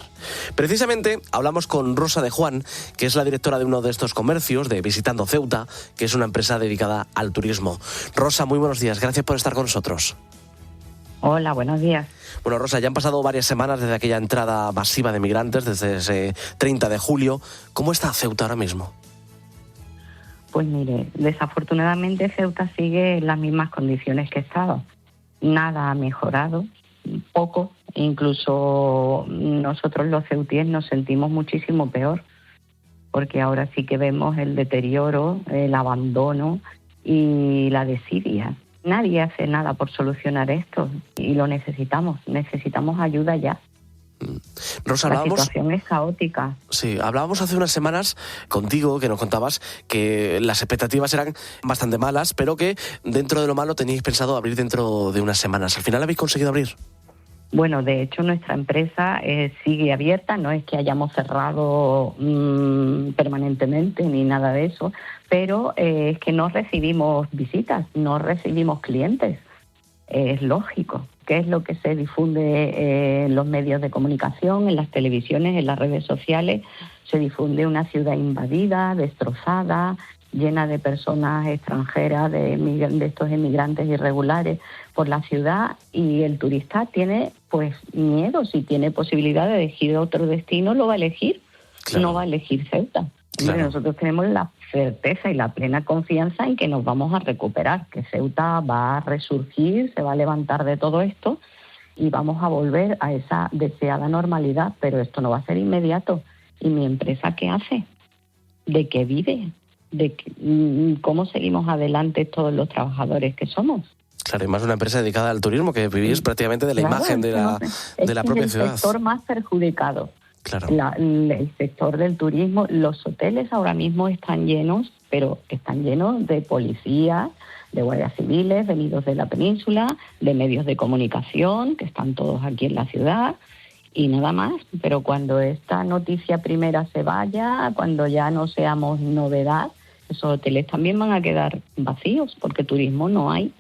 Precisamente hablamos con Rosa de Juan, que es la directora de uno de estos comercios, de Visitando Ceuta, que es una empresa dedicada al turismo. Rosa, muy buenos días. Gracias por estar con nosotros. Hola, buenos días. Bueno, Rosa, ya han pasado varias semanas desde aquella entrada masiva de migrantes, desde ese 30 de julio. ¿Cómo está Ceuta ahora mismo? Pues mire, desafortunadamente Ceuta sigue en las mismas condiciones que estaba. Nada ha mejorado, poco. Incluso nosotros los ceutíes nos sentimos muchísimo peor, porque ahora sí que vemos el deterioro, el abandono y la desidia. Nadie hace nada por solucionar esto y lo necesitamos ayuda ya. Rosa, la situación es caótica. Sí, hablábamos hace unas semanas contigo, que nos contabas que las expectativas eran bastante malas, pero que dentro de lo malo teníais pensado abrir dentro de unas semanas. ¿Al final habéis conseguido abrir? Bueno, de hecho nuestra empresa sigue abierta, no es que hayamos cerrado permanentemente ni nada de eso, pero es que no recibimos visitas, no recibimos clientes. Es lógico. ¿Qué es lo que se difunde en los medios de comunicación, en las televisiones, en las redes sociales? Se difunde una ciudad invadida, destrozada, llena de personas extranjeras, de estos emigrantes irregulares por la ciudad, y el turista tiene pues miedo. Si tiene posibilidad de elegir otro destino, lo va a elegir. Claro. No va a elegir Ceuta. Claro. Nosotros tenemos la certeza y la plena confianza en que nos vamos a recuperar, que Ceuta va a resurgir, se va a levantar de todo esto y vamos a volver a esa deseada normalidad, pero esto no va a ser inmediato. ¿Y mi empresa qué hace? ¿De qué vive? ¿Cómo seguimos adelante todos los trabajadores que somos? Claro, y más una empresa dedicada al turismo, que vivís prácticamente de la imagen de la propia ciudad. Es el sector más perjudicado. Claro. El sector del turismo. Los hoteles ahora mismo están llenos, pero están llenos de policías, de guardias civiles venidos de la península, de medios de comunicación, que están todos aquí en la ciudad, y nada más. Pero cuando esta noticia primera se vaya, cuando ya no seamos novedad, esos hoteles también van a quedar vacíos, porque turismo no hay.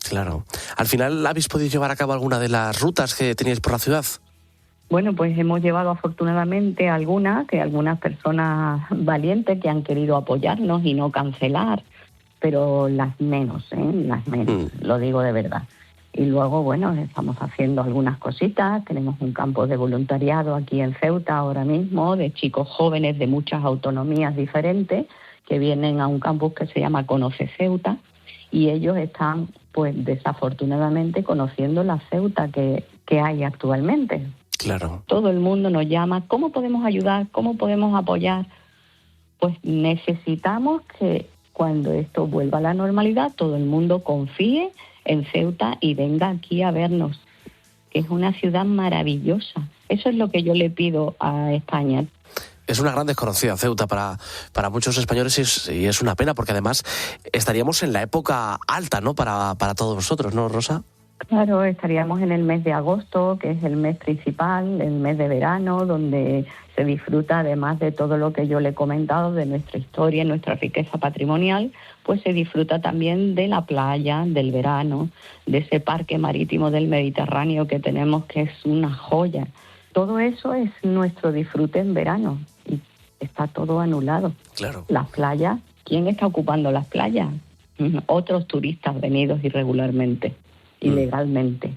Claro. ¿Al final habéis podido llevar a cabo alguna de las rutas que teníais por la ciudad? Bueno, pues hemos llevado afortunadamente algunas personas valientes que han querido apoyarnos y no cancelar, pero las menos, lo digo de verdad. Y luego, bueno, estamos haciendo algunas cositas. Tenemos un campo de voluntariado aquí en Ceuta ahora mismo, de chicos jóvenes de muchas autonomías diferentes que vienen a un campus que se llama Conoce Ceuta, y ellos están, pues desafortunadamente, conociendo la Ceuta que hay actualmente. Claro. Todo el mundo nos llama, ¿cómo podemos ayudar? ¿Cómo podemos apoyar? Pues necesitamos que cuando esto vuelva a la normalidad, todo el mundo confíe en Ceuta y venga aquí a vernos, que es una ciudad maravillosa. Eso es lo que yo le pido a España. Es una gran desconocida Ceuta para muchos españoles y es una pena, porque además estaríamos en la época alta, ¿no? Para todos vosotros, ¿no, Rosa? Claro, estaríamos en el mes de agosto, que es el mes principal, el mes de verano, donde se disfruta, además de todo lo que yo le he comentado, de nuestra historia, nuestra riqueza patrimonial, pues se disfruta también de la playa, del verano, de ese parque marítimo del Mediterráneo que tenemos, que es una joya. Todo eso es nuestro disfrute en verano y está todo anulado. Claro. Las playas, ¿quién está ocupando las playas? Otros turistas venidos irregularmente, ilegalmente.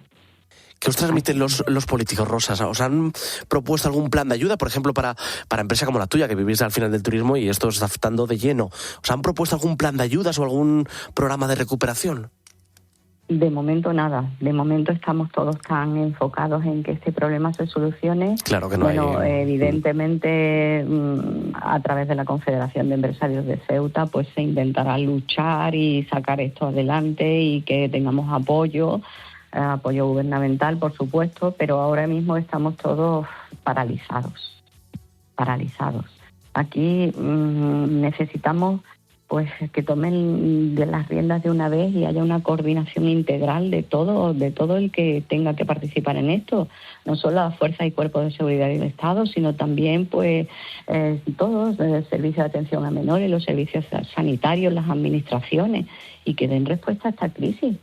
¿Qué os transmiten los políticos, Rosa? ¿Os han propuesto algún plan de ayuda, por ejemplo, para empresas como la tuya, que vivís al final del turismo y esto os está afectando de lleno? ¿Os han propuesto algún plan de ayudas o algún programa de recuperación? De momento nada. De momento estamos todos tan enfocados en que este problema se solucione. Claro que no evidentemente, a través de la Confederación de Empresarios de Ceuta, pues se intentará luchar y sacar esto adelante y que tengamos apoyo gubernamental, por supuesto, pero ahora mismo estamos todos paralizados. Aquí necesitamos pues que tomen de las riendas de una vez y haya una coordinación integral de todo el que tenga que participar en esto, no solo las fuerzas y cuerpos de seguridad del Estado, sino también pues todos, el servicio de atención a menores, los servicios sanitarios, las administraciones, y que den respuesta a esta crisis.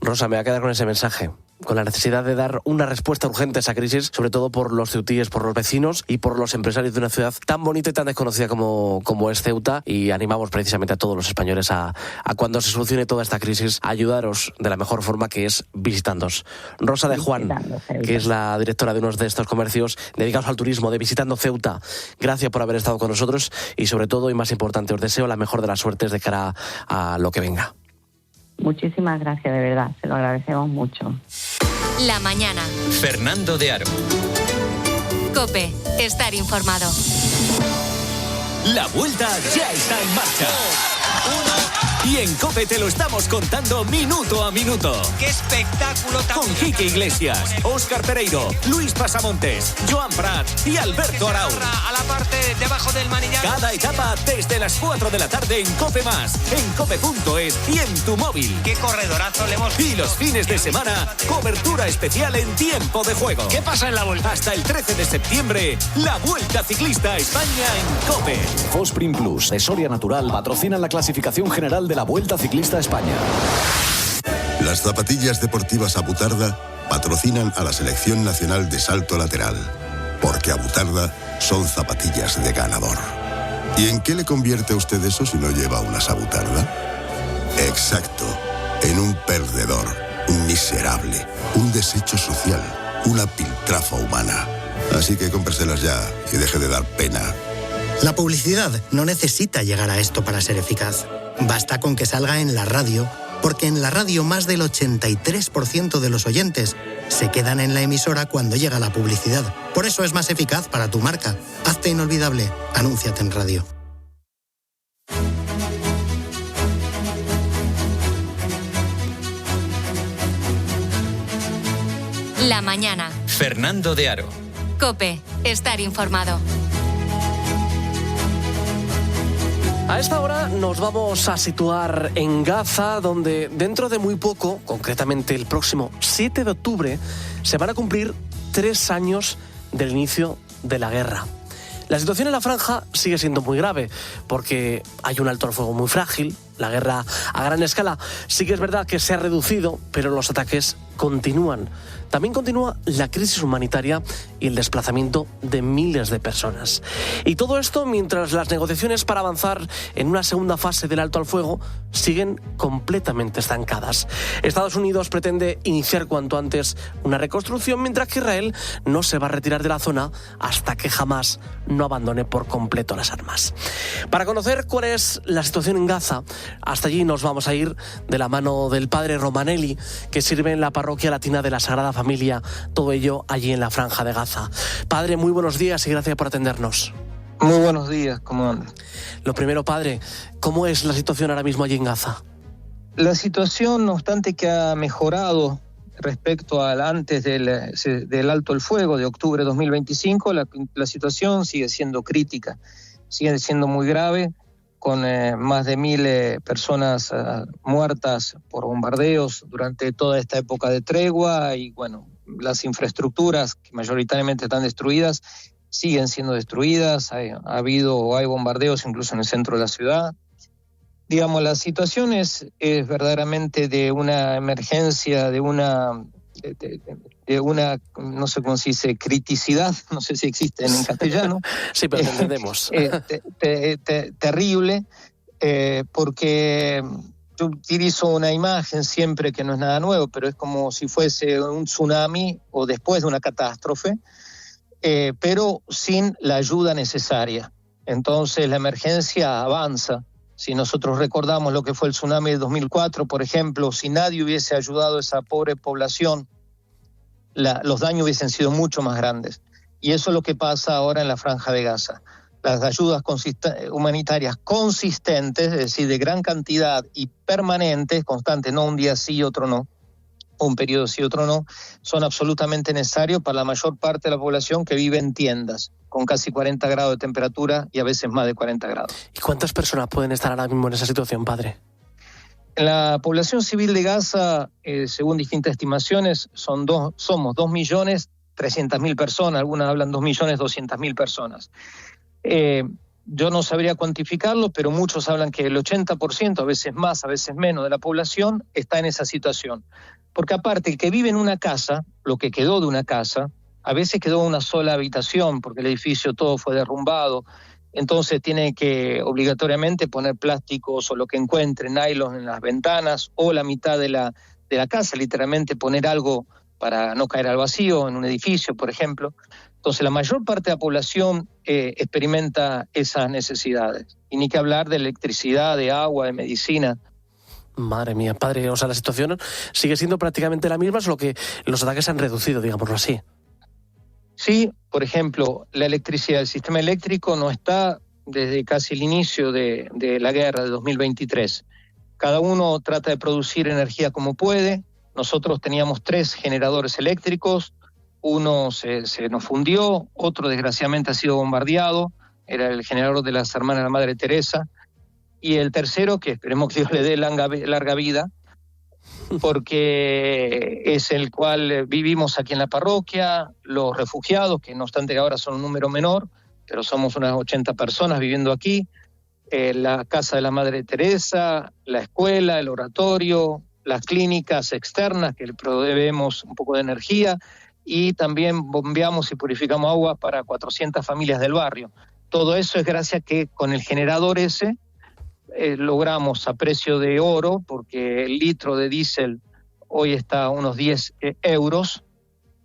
Rosa, me voy a quedar con ese mensaje, con la necesidad de dar una respuesta urgente a esa crisis, sobre todo por los ceutíes, por los vecinos y por los empresarios de una ciudad tan bonita y tan desconocida como es Ceuta, y animamos precisamente a todos los españoles a cuando se solucione toda esta crisis, a ayudaros de la mejor forma, que es visitándoos. Rosa de Juan, que es la directora de uno de estos comercios dedicados al turismo, de Visitando Ceuta, gracias por haber estado con nosotros y sobre todo, y más importante, os deseo la mejor de las suertes de cara a lo que venga. Muchísimas gracias, de verdad, se lo agradecemos mucho. La mañana. Fernando de Aro. COPE, estar informado. La vuelta ya está en marcha. Y en COPE te lo estamos contando minuto a minuto. ¡Qué espectáculo! Con Quique Iglesias, Óscar Pereiro, Luis Pasamontes, Joan Prat y Alberto Arau. A la parte debajo del manillar. Cada etapa desde las 4 de la tarde en COPE+, en cope.es y en tu móvil. ¡Qué corredorazo le hemos... Y los fines de semana, cobertura especial en tiempo de juego. ¿Qué pasa en la vuelta? Hasta el 13 de septiembre, la Vuelta Ciclista a España en COPE. Fosprin Plus de Soria Natural patrocinan la clasificación general de la Vuelta Ciclista a España. Las zapatillas deportivas Abutarda patrocinan a la Selección Nacional de Salto Lateral, porque Abutarda son zapatillas de ganador. ¿Y en qué le convierte a usted eso si no lleva unas Abutarda? Exacto, en un perdedor, un miserable, un desecho social, una piltrafa humana. Así que cómpreselas ya y deje de dar pena. La publicidad no necesita llegar a esto para ser eficaz. Basta con que salga en la radio, porque en la radio más del 83% de los oyentes se quedan en la emisora cuando llega la publicidad. Por eso es más eficaz para tu marca. Hazte inolvidable. Anúnciate en radio. La mañana. Fernando de Aro. COPE, estar informado. A esta hora nos vamos a situar en Gaza, donde dentro de muy poco, concretamente el próximo 7 de octubre, se van a cumplir 3 años del inicio de la guerra. La situación en la franja sigue siendo muy grave, porque hay un alto al fuego muy frágil, la guerra a gran escala sí que es verdad que se ha reducido, pero los ataques continúan. También continúa la crisis humanitaria y el desplazamiento de miles de personas. Y todo esto mientras las negociaciones para avanzar en una segunda fase del alto al fuego siguen completamente estancadas. Estados Unidos pretende iniciar cuanto antes una reconstrucción, mientras que Israel no se va a retirar de la zona hasta que Hamás no abandone por completo las armas. Para conocer cuál es la situación en Gaza, hasta allí nos vamos a ir de la mano del padre Romanelli, que sirve en la parroquia latina de la Sagrada Familia, todo ello allí en la Franja de Gaza. Padre, muy buenos días y gracias por atendernos. Muy buenos días, ¿cómo anda? Lo primero, padre, ¿cómo es la situación ahora mismo allí en Gaza? La situación, no obstante que ha mejorado respecto al antes del alto el fuego de octubre de 2025, la situación sigue siendo crítica, sigue siendo muy grave, con más de 1.000 personas muertas por bombardeos durante toda esta época de tregua, y bueno, las infraestructuras que mayoritariamente están destruidas siguen siendo destruidas. Hay bombardeos incluso en el centro de la ciudad. Digamos, la situación es verdaderamente de una emergencia, de una, no sé cómo se dice, criticidad, no sé si existe en castellano. Sí, pero entendemos. Terrible, porque yo utilizo una imagen siempre que no es nada nuevo, pero es como si fuese un tsunami o después de una catástrofe, pero sin la ayuda necesaria. Entonces la emergencia avanza. Si nosotros recordamos lo que fue el tsunami de 2004, por ejemplo, si nadie hubiese ayudado a esa pobre población, los daños hubiesen sido mucho más grandes. Y eso es lo que pasa ahora en la Franja de Gaza. Las ayudas humanitarias consistentes, es decir, de gran cantidad y permanentes, constantes, no un día sí, otro no, un periodo sí, otro no, son absolutamente necesarios para la mayor parte de la población que vive en tiendas, con casi 40 grados de temperatura y a veces más de 40 grados. ¿Y cuántas personas pueden estar ahora mismo en esa situación, padre? En la población civil de Gaza, según distintas estimaciones, somos 2.300.000 personas, algunas hablan 2.200.000 personas. Yo no sabría cuantificarlo, pero muchos hablan que el 80%, a veces más, a veces menos, de la población está en esa situación. Porque aparte, el que vive en una casa, lo que quedó de una casa, a veces quedó una sola habitación, porque el edificio todo fue derrumbado, entonces tiene que obligatoriamente poner plásticos o lo que encuentre, nylon en las ventanas, o la mitad de la casa, literalmente poner algo para no caer al vacío en un edificio, por ejemplo. Entonces la mayor parte de la población experimenta esas necesidades. Y ni que hablar de electricidad, de agua, de medicina. Madre mía, padre, o sea, la situación sigue siendo prácticamente la misma, solo que los ataques se han reducido, digámoslo así. Sí, por ejemplo, la electricidad, el sistema eléctrico no está desde casi el inicio de la guerra de 2023. Cada uno trata de producir energía como puede. Nosotros teníamos 3 generadores eléctricos, uno se nos fundió, otro desgraciadamente ha sido bombardeado, era el generador de las hermanas de la Madre Teresa, y el tercero, que esperemos que Dios le dé larga vida, porque es el cual vivimos aquí en la parroquia, los refugiados, que no obstante que ahora son un número menor, pero somos unas 80 personas viviendo aquí, la casa de la Madre Teresa, la escuela, el oratorio, las clínicas externas que le proveemos un poco de energía, y también bombeamos y purificamos agua para 400 familias del barrio. Todo eso es gracias a que con el generador ese logramos a precio de oro, porque el litro de diésel hoy está a unos 10 euros,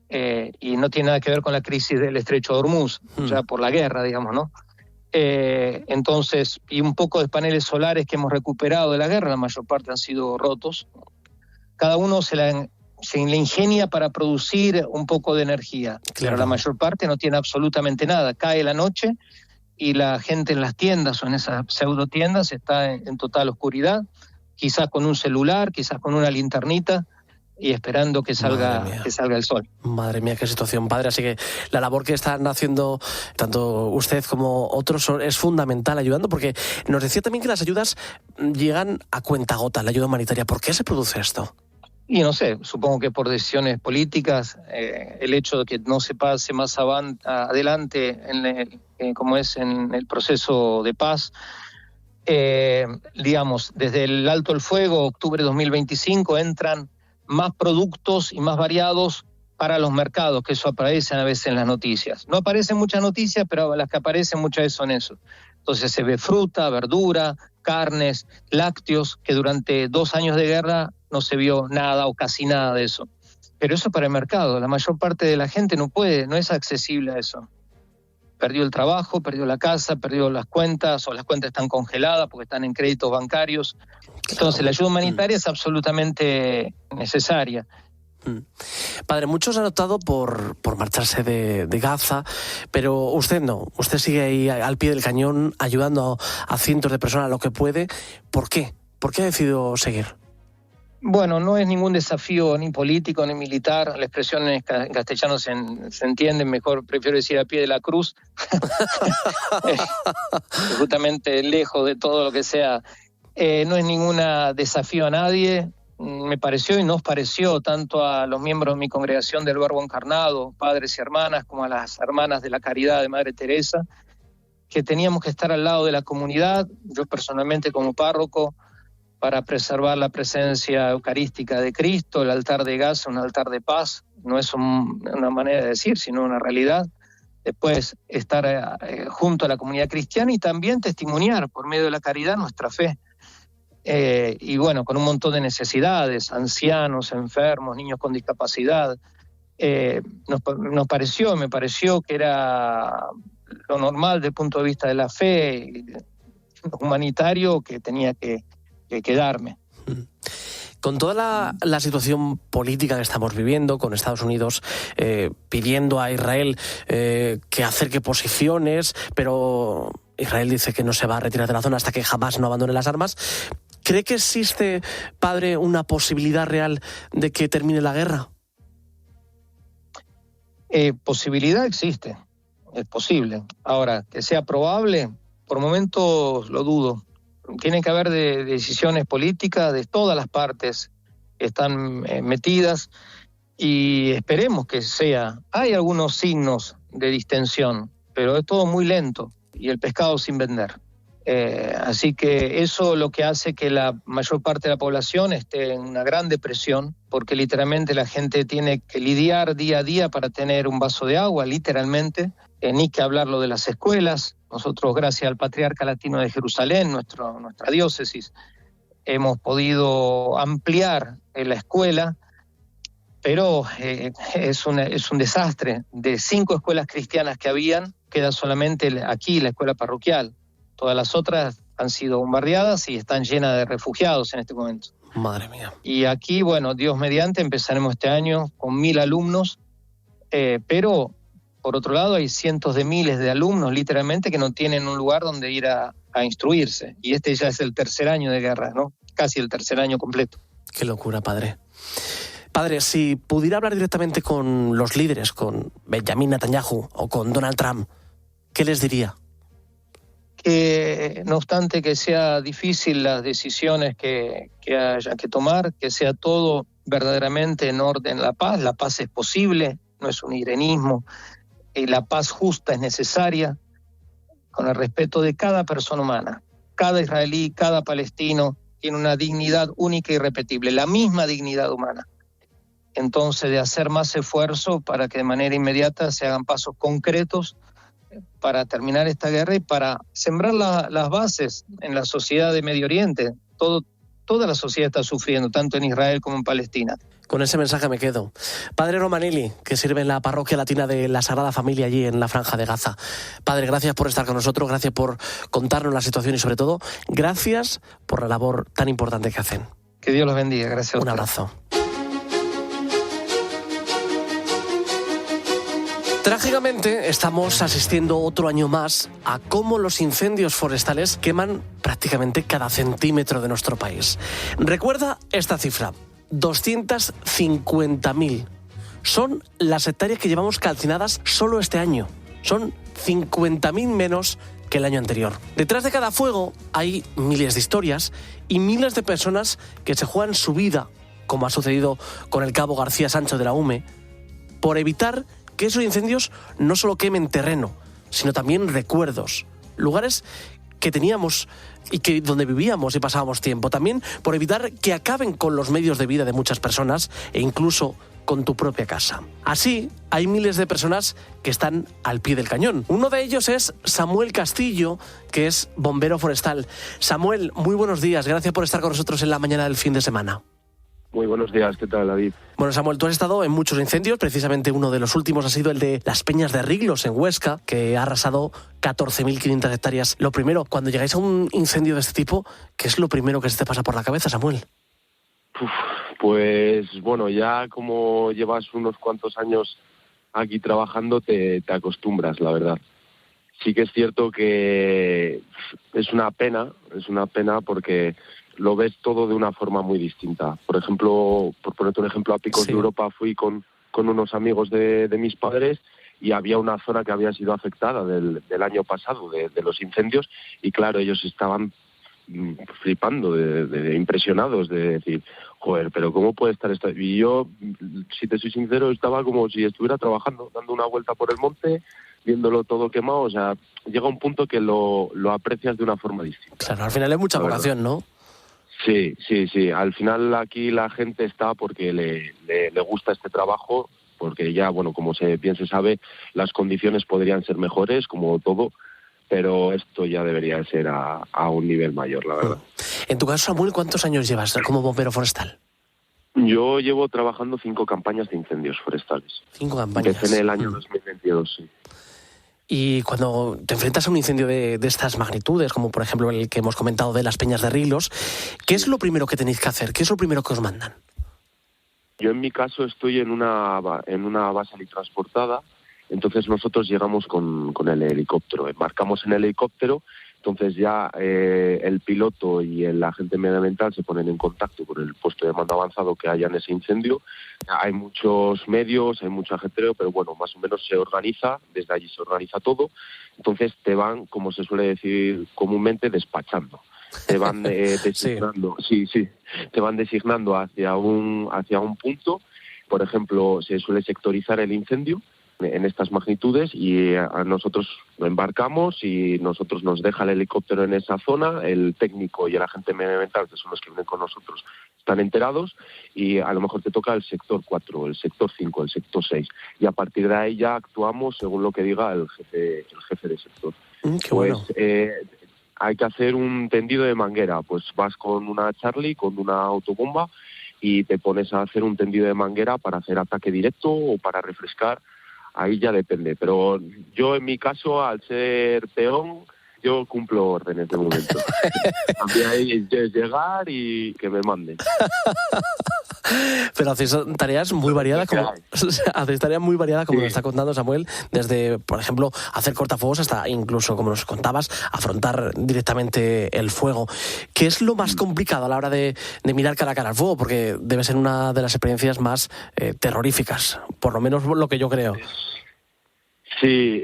y no tiene nada que ver con la crisis del estrecho de Hormuz, ya por la guerra, digamos, ¿no? Entonces, y un poco de paneles solares que hemos recuperado de la guerra, la mayor parte han sido rotos. Cada uno se le ingenia para producir un poco de energía, pero la mayor parte no tiene absolutamente nada. Cae la noche y la gente en las tiendas o en esas pseudo tiendas está en total oscuridad, quizás con un celular, quizás con una linternita, y esperando que salga el sol. Madre mía, qué situación, padre. Así que la labor que están haciendo tanto usted como otros es fundamental, ayudando, porque nos decía también que las ayudas llegan a cuentagotas, la ayuda humanitaria. ¿Por qué se produce esto? Y no sé, supongo que por decisiones políticas, el hecho de que no se pase más adelante como es en el proceso de paz, digamos, desde el alto el fuego, octubre de 2025, entran más productos y más variados para los mercados, que eso aparece a veces en las noticias. No aparecen muchas noticias, pero las que aparecen muchas veces son eso. Entonces se ve fruta, verdura, carnes, lácteos, que durante 2 años de guerra no se vio nada o casi nada de eso. Pero eso para el mercado, la mayor parte de la gente no es accesible a eso. Perdió el trabajo, perdió la casa, perdió las cuentas, o las cuentas están congeladas porque están en créditos bancarios. Entonces la ayuda humanitaria es absolutamente necesaria. Padre, muchos han optado por marcharse de Gaza, pero usted no. Usted sigue ahí al pie del cañón ayudando a cientos de personas lo que puede. ¿Por qué? ¿Por qué ha decidido seguir? Bueno, no es ningún desafío ni político ni militar. La expresión en castellano se entiende mejor. Prefiero decir a pie de la cruz. Justamente lejos de todo lo que sea. No es ningún desafío a nadie. Me pareció y nos pareció tanto a los miembros de mi congregación del Verbo Encarnado, padres y hermanas, como a las hermanas de la Caridad de Madre Teresa, que teníamos que estar al lado de la comunidad, yo personalmente como párroco, para preservar la presencia eucarística de Cristo. El altar de Gaza, un altar de paz, no es una manera de decir, sino una realidad. Después estar junto a la comunidad cristiana y también testimoniar por medio de la caridad nuestra fe. Y bueno, con un montón de necesidades, ancianos, enfermos, niños con discapacidad. Me pareció que era lo normal desde el punto de vista de la fe, humanitario, que tenía que quedarme. Con toda la situación política que estamos viviendo, con Estados Unidos pidiendo a Israel que acerque posiciones, pero Israel dice que no se va a retirar de la zona hasta que jamás no abandone las armas, ¿cree que existe, padre, una posibilidad real de que termine la guerra? Posibilidad existe, es posible. Ahora, que sea probable, por momentos lo dudo. Tiene que haber decisiones políticas de todas las partes que están metidas y esperemos que sea. Hay algunos signos de distensión, pero es todo muy lento y el pescado sin vender. Así que eso lo que hace que la mayor parte de la población esté en una gran depresión, porque literalmente la gente tiene que lidiar día a día para tener un vaso de agua, literalmente. Ni que hablarlo de las escuelas. Nosotros, gracias al Patriarca Latino de Jerusalén, nuestra diócesis, hemos podido ampliar la escuela, pero es un desastre. De 5 escuelas cristianas que habían, queda solamente aquí la escuela parroquial. Todas las otras han sido bombardeadas y están llenas de refugiados en este momento. Madre mía. Y aquí, bueno, Dios mediante, empezaremos este año con 1.000 alumnos, pero por otro lado hay cientos de miles de alumnos literalmente que no tienen un lugar donde ir a instruirse. Y este ya es el 3er año de guerra, ¿no? Casi el 3er año completo. Qué locura, padre. Padre, si pudiera hablar directamente con los líderes, con Benjamin Netanyahu o con Donald Trump, ¿qué les diría? Que no obstante que sea difícil las decisiones que haya que tomar, que sea todo verdaderamente en orden. La paz es posible, no es un irenismo. La paz justa es necesaria, con el respeto de cada persona humana. Cada israelí, cada palestino tiene una dignidad única y irrepetible, la misma dignidad humana. Entonces, de hacer más esfuerzo para que de manera inmediata se hagan pasos concretos para terminar esta guerra y para sembrar las bases en la sociedad de Medio Oriente. Toda la sociedad está sufriendo, tanto en Israel como en Palestina. Con ese mensaje me quedo. Padre Romanelli, que sirve en la parroquia latina de la Sagrada Familia allí en la Franja de Gaza. Padre, gracias por estar con nosotros, gracias por contarnos la situación y sobre todo, gracias por la labor tan importante que hacen. Que Dios los bendiga, gracias. Un abrazo. Trágicamente, estamos asistiendo otro año más a cómo los incendios forestales queman prácticamente cada centímetro de nuestro país. Recuerda esta cifra, 250.000. Son las hectáreas que llevamos calcinadas solo este año. Son 50.000 menos que el año anterior. Detrás de cada fuego hay miles de historias y miles de personas que se juegan su vida, como ha sucedido con el cabo García Sancho de la UME, por evitar que esos incendios no solo quemen terreno, sino también recuerdos, lugares que teníamos y que donde vivíamos y pasábamos tiempo. También por evitar que acaben con los medios de vida de muchas personas e incluso con tu propia casa. Así, hay miles de personas que están al pie del cañón. Uno de ellos es Samuel Castillo, que es bombero forestal. Samuel, muy buenos días. Gracias por estar con nosotros en la mañana del fin de semana. Muy buenos días, ¿qué tal, David? Bueno, Samuel, tú has estado en muchos incendios, precisamente uno de los últimos ha sido el de las Peñas de Riglos en Huesca, que ha arrasado 14.500 hectáreas. Lo primero, cuando llegáis a un incendio de este tipo, ¿qué es lo primero que se te pasa por la cabeza, Samuel? Pues bueno, ya como llevas unos cuantos años aquí trabajando, te acostumbras, la verdad. Sí que es cierto que es una pena porque lo ves todo de una forma muy distinta. Por ejemplo, por ponerte un ejemplo, a Picos de Europa fui con unos amigos de mis padres y había una zona que había sido afectada del año pasado, de los incendios, y claro, ellos estaban flipando, de impresionados, de decir, joder, pero ¿cómo puede estar esto? Y yo, si te soy sincero, estaba como si estuviera trabajando, dando una vuelta por el monte, viéndolo todo quemado. O sea, llega un punto que lo aprecias de una forma distinta. Claro, al final es mucha vocación, ¿no? Sí. Al final aquí la gente está porque le gusta este trabajo, porque ya, bueno, como bien se sabe, las condiciones podrían ser mejores, como todo, pero esto ya debería ser a un nivel mayor, la verdad. En tu caso, Samuel, ¿cuántos años llevas como bombero forestal? Yo llevo trabajando 5 campañas de incendios forestales. 5 campañas. Empecé en el año 2022, sí. Y cuando te enfrentas a un incendio de estas magnitudes, como por ejemplo el que hemos comentado de las Peñas de Riglos, ¿qué es lo primero que tenéis que hacer? ¿Qué es lo primero que os mandan? Yo en mi caso estoy en una base transportada. Entonces nosotros llegamos con el helicóptero, embarcamos en el helicóptero, entonces ya el piloto y el agente medioambiental se ponen en contacto con el puesto de mando avanzado que haya en ese incendio. Hay muchos medios, hay mucho ajetreo, pero bueno, más o menos se organiza, desde allí se organiza todo. Entonces te van, como se suele decir comúnmente, despachando. Te van designando, te van designando hacia un punto. Por ejemplo, se suele sectorizar el incendio en estas magnitudes y a nosotros lo embarcamos y nosotros nos deja el helicóptero en esa zona, el técnico y el agente medioambiental, que son los que vienen con nosotros, están enterados y a lo mejor te toca el sector 4, el sector 5, el sector 6 y a partir de ahí ya actuamos según lo que diga el jefe de sector. Bueno. Hay que hacer un tendido de manguera, pues vas con una Charlie, con una autobomba y te pones a hacer un tendido de manguera para hacer ataque directo o para refrescar. Ahí ya depende, pero yo en mi caso, al ser peón, yo cumplo órdenes de momento. A mí ahí es llegar y que me manden. Pero hacéis tareas muy variadas, como nos está contando Samuel, desde, por ejemplo, hacer cortafuegos hasta incluso, como nos contabas, afrontar directamente el fuego. ¿Qué es lo más complicado a la hora de mirar cara a cara al fuego? Porque debe ser una de las experiencias más terroríficas, por lo menos lo que yo creo. Sí,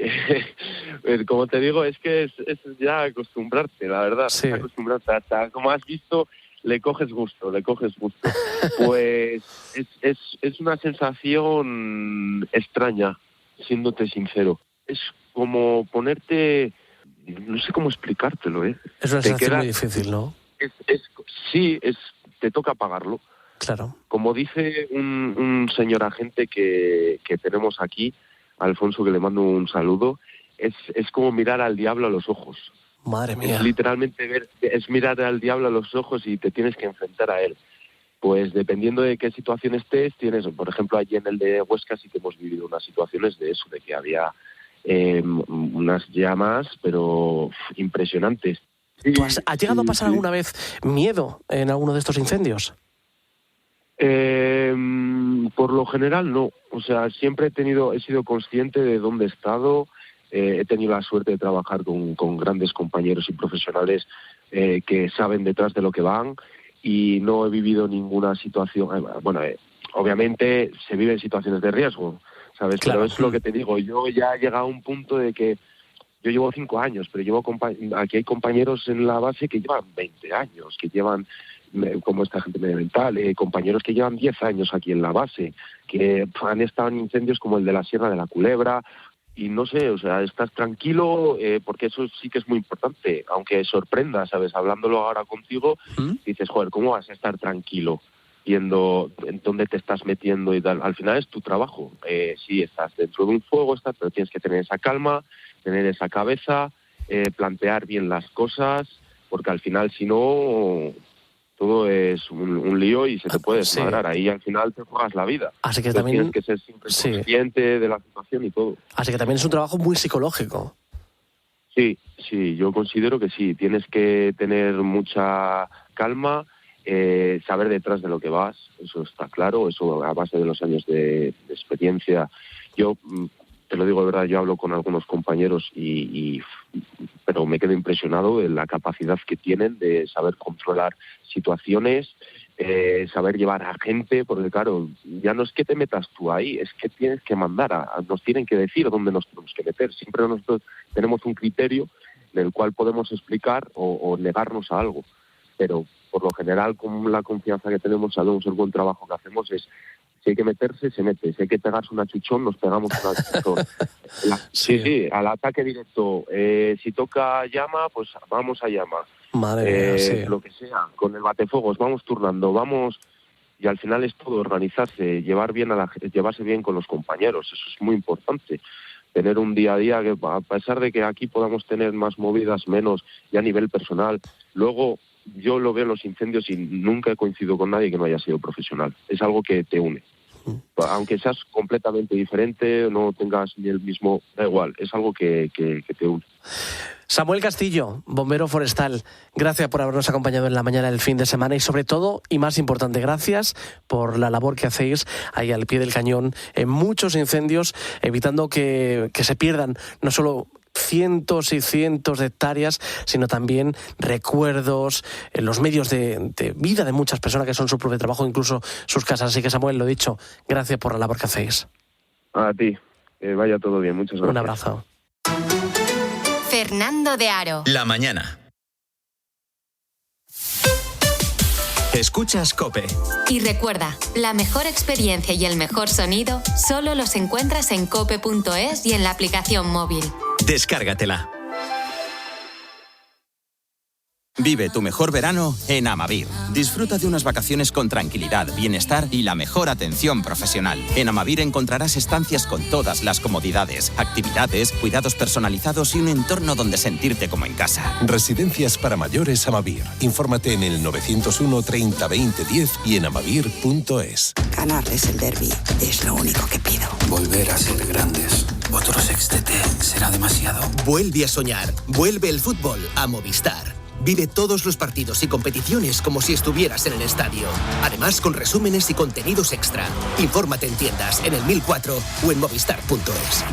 como te digo, es que es ya acostumbrarte, la verdad. Sí. Acostumbrarte, hasta como has visto, le coges gusto. Pues es una sensación extraña, siéndote sincero. Es como ponerte, no sé cómo explicártelo, ¿eh? Es una sensación muy difícil, ¿no? Te toca pagarlo. Claro. Como dice un señor agente que tenemos aquí, Alfonso, que le mando un saludo, es como mirar al diablo a los ojos. Madre mía. Es literalmente es mirar al diablo a los ojos y te tienes que enfrentar a él. Pues dependiendo de qué situación estés, por ejemplo, allí en el de Huesca sí que hemos vivido unas situaciones de eso, de que había unas llamas, pero impresionantes. ¿Tú has llegado a pasar alguna vez miedo en alguno de estos incendios? Por lo general no, o sea, siempre he sido consciente de dónde he estado, he tenido la suerte de trabajar con grandes compañeros y profesionales que saben detrás de lo que van y no he vivido ninguna situación, obviamente se viven situaciones de riesgo, ¿sabes? Claro. Pero es lo que te digo, yo ya he llegado a un punto de que yo llevo 5 años, pero aquí hay compañeros en la base que llevan 20 años, que llevan como esta gente medioambiental, compañeros que llevan 10 años aquí en la base, que han estado en incendios como el de la Sierra de la Culebra, y no sé, o sea, estás tranquilo, porque eso sí que es muy importante, aunque sorprenda, ¿sabes? Hablándolo ahora contigo, dices, joder, ¿cómo vas a estar tranquilo viendo en dónde te estás metiendo y tal? Al final es tu trabajo. Sí, estás dentro de un fuego, pero tienes que tener esa calma, tener esa cabeza, plantear bien las cosas, porque al final, si no, todo es un lío y se te puede desmadrar. Sí. Ahí al final te juegas la vida. Así que también tienes que ser siempre consciente de la situación y todo. Así que también es un trabajo muy psicológico. Sí, yo considero que sí. Tienes que tener mucha calma, saber detrás de lo que vas, eso está claro, eso a base de los años de experiencia. Yo te lo digo de verdad, yo hablo con algunos compañeros pero me quedo impresionado de la capacidad que tienen de saber controlar situaciones, saber llevar a gente, porque claro, ya no es que te metas tú ahí, es que tienes que mandar, nos tienen que decir dónde nos tenemos que meter. Siempre nosotros tenemos un criterio del cual podemos explicar o negarnos a algo, pero por lo general, con la confianza que tenemos, sabemos el buen trabajo que hacemos es: si hay que meterse, se mete. Si hay que pegarse una chuchón, nos pegamos una chuchón. Sí, al ataque directo. Si toca llama, pues vamos a llama. Madre mía, sí. Lo que sea, con el batefuegos, vamos turnando, vamos... Y al final es todo organizarse, llevarse bien con los compañeros. Eso es muy importante. Tener un día a día que, a pesar de que aquí podamos tener más movidas, menos, y a nivel personal, luego... Yo lo veo en los incendios y nunca he coincidido con nadie que no haya sido profesional. Es algo que te une. Aunque seas completamente diferente, no tengas ni el mismo... Da igual, es algo que te une. Samuel Castillo, bombero forestal, gracias por habernos acompañado en la mañana del fin de semana y sobre todo, y más importante, gracias por la labor que hacéis ahí al pie del cañón en muchos incendios, evitando que se pierdan no solo cientos y cientos de hectáreas, sino también recuerdos, los medios de vida de muchas personas que son su propio trabajo, incluso sus casas. Así que, Samuel, lo dicho, gracias por la labor que hacéis. A ti, vaya todo bien, muchas gracias. Un abrazo. Fernando de Aro. La mañana. Escuchas COPE. Y recuerda, la mejor experiencia y el mejor sonido solo los encuentras en cope.es y en la aplicación móvil. Descárgatela. Vive tu mejor verano en Amavir. Disfruta de unas vacaciones con tranquilidad, bienestar y la mejor atención profesional. En Amavir encontrarás estancias con todas las comodidades, actividades, cuidados personalizados y un entorno donde sentirte como en casa. Residencias para mayores Amavir. Infórmate en el 901 30 20 10 y en amavir.es. Ganarles el derbi es lo único que pido. Volver a ser grandes. Otro sextete será demasiado. Vuelve a soñar. Vuelve el fútbol a Movistar. Vive todos los partidos y competiciones como si estuvieras en el estadio. Además, con resúmenes y contenidos extra. Infórmate en tiendas, en el 1004 o en movistar.es.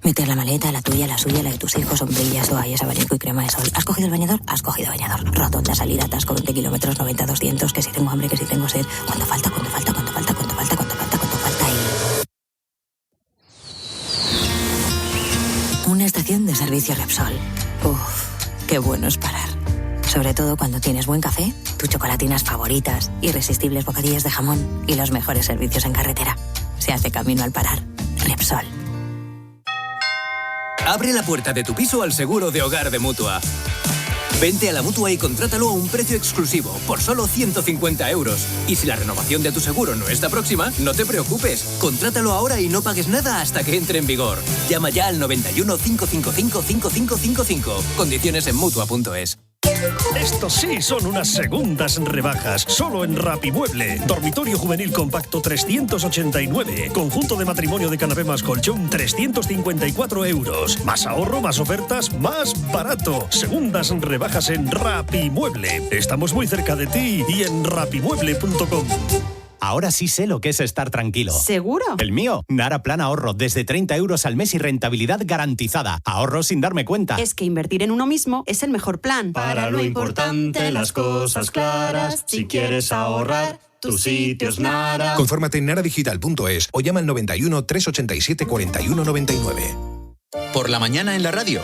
Meter la maleta, la tuya, la suya, la de tus hijos, sombrillas, toallas, abanico y crema de sol. ¿Has cogido el bañador? Has cogido bañador. Rotonda, salida, atasco, 20 kilómetros, 90, 200, que si tengo hambre, que si tengo sed. ¿Cuánto falta? ¿Cuánto falta? ¿Cuánto falta? ¿Cuánto falta? ¿Cuánto falta? ¿Cuánto falta? Y... una estación de servicio Repsol. Uff. Qué bueno es parar. Sobre todo cuando tienes buen café, tus chocolatinas favoritas, irresistibles bocadillas de jamón y los mejores servicios en carretera. Se hace camino al parar. Repsol. Abre la puerta de tu piso al seguro de hogar de Mutua. Vente a la Mutua y contrátalo a un precio exclusivo, por solo 150 euros. Y si la renovación de tu seguro no está próxima, no te preocupes. Contrátalo ahora y no pagues nada hasta que entre en vigor. Llama ya al 91 555 5555. Condiciones en Mutua.es. Estos sí son unas segundas rebajas, solo en Rapimueble. Dormitorio juvenil compacto 389. Conjunto de matrimonio de canapé más colchón 354 euros. Más ahorro, más ofertas, más barato. Segundas rebajas en Rapimueble. Estamos muy cerca de ti y en rapimueble.com. Ahora sí sé lo que es estar tranquilo. ¿Seguro? El mío, Nara Plan Ahorro, desde 30 euros al mes y rentabilidad garantizada. Ahorro sin darme cuenta. Es que invertir en uno mismo es el mejor plan. Para lo importante, las cosas claras, si quieres ahorrar, tu sitio es Nara. Confórmate en naradigital.es o llama al 91 387 41 99. Por la mañana en la radio.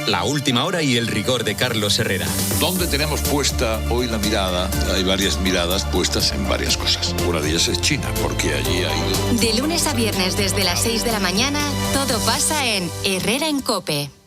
La última hora y el rigor de Carlos Herrera. ¿Dónde tenemos puesta hoy la mirada? Hay varias miradas puestas en varias cosas. Una de ellas es China, porque allí ha ido... De lunes a viernes desde las 6 de la mañana, todo pasa en Herrera en COPE.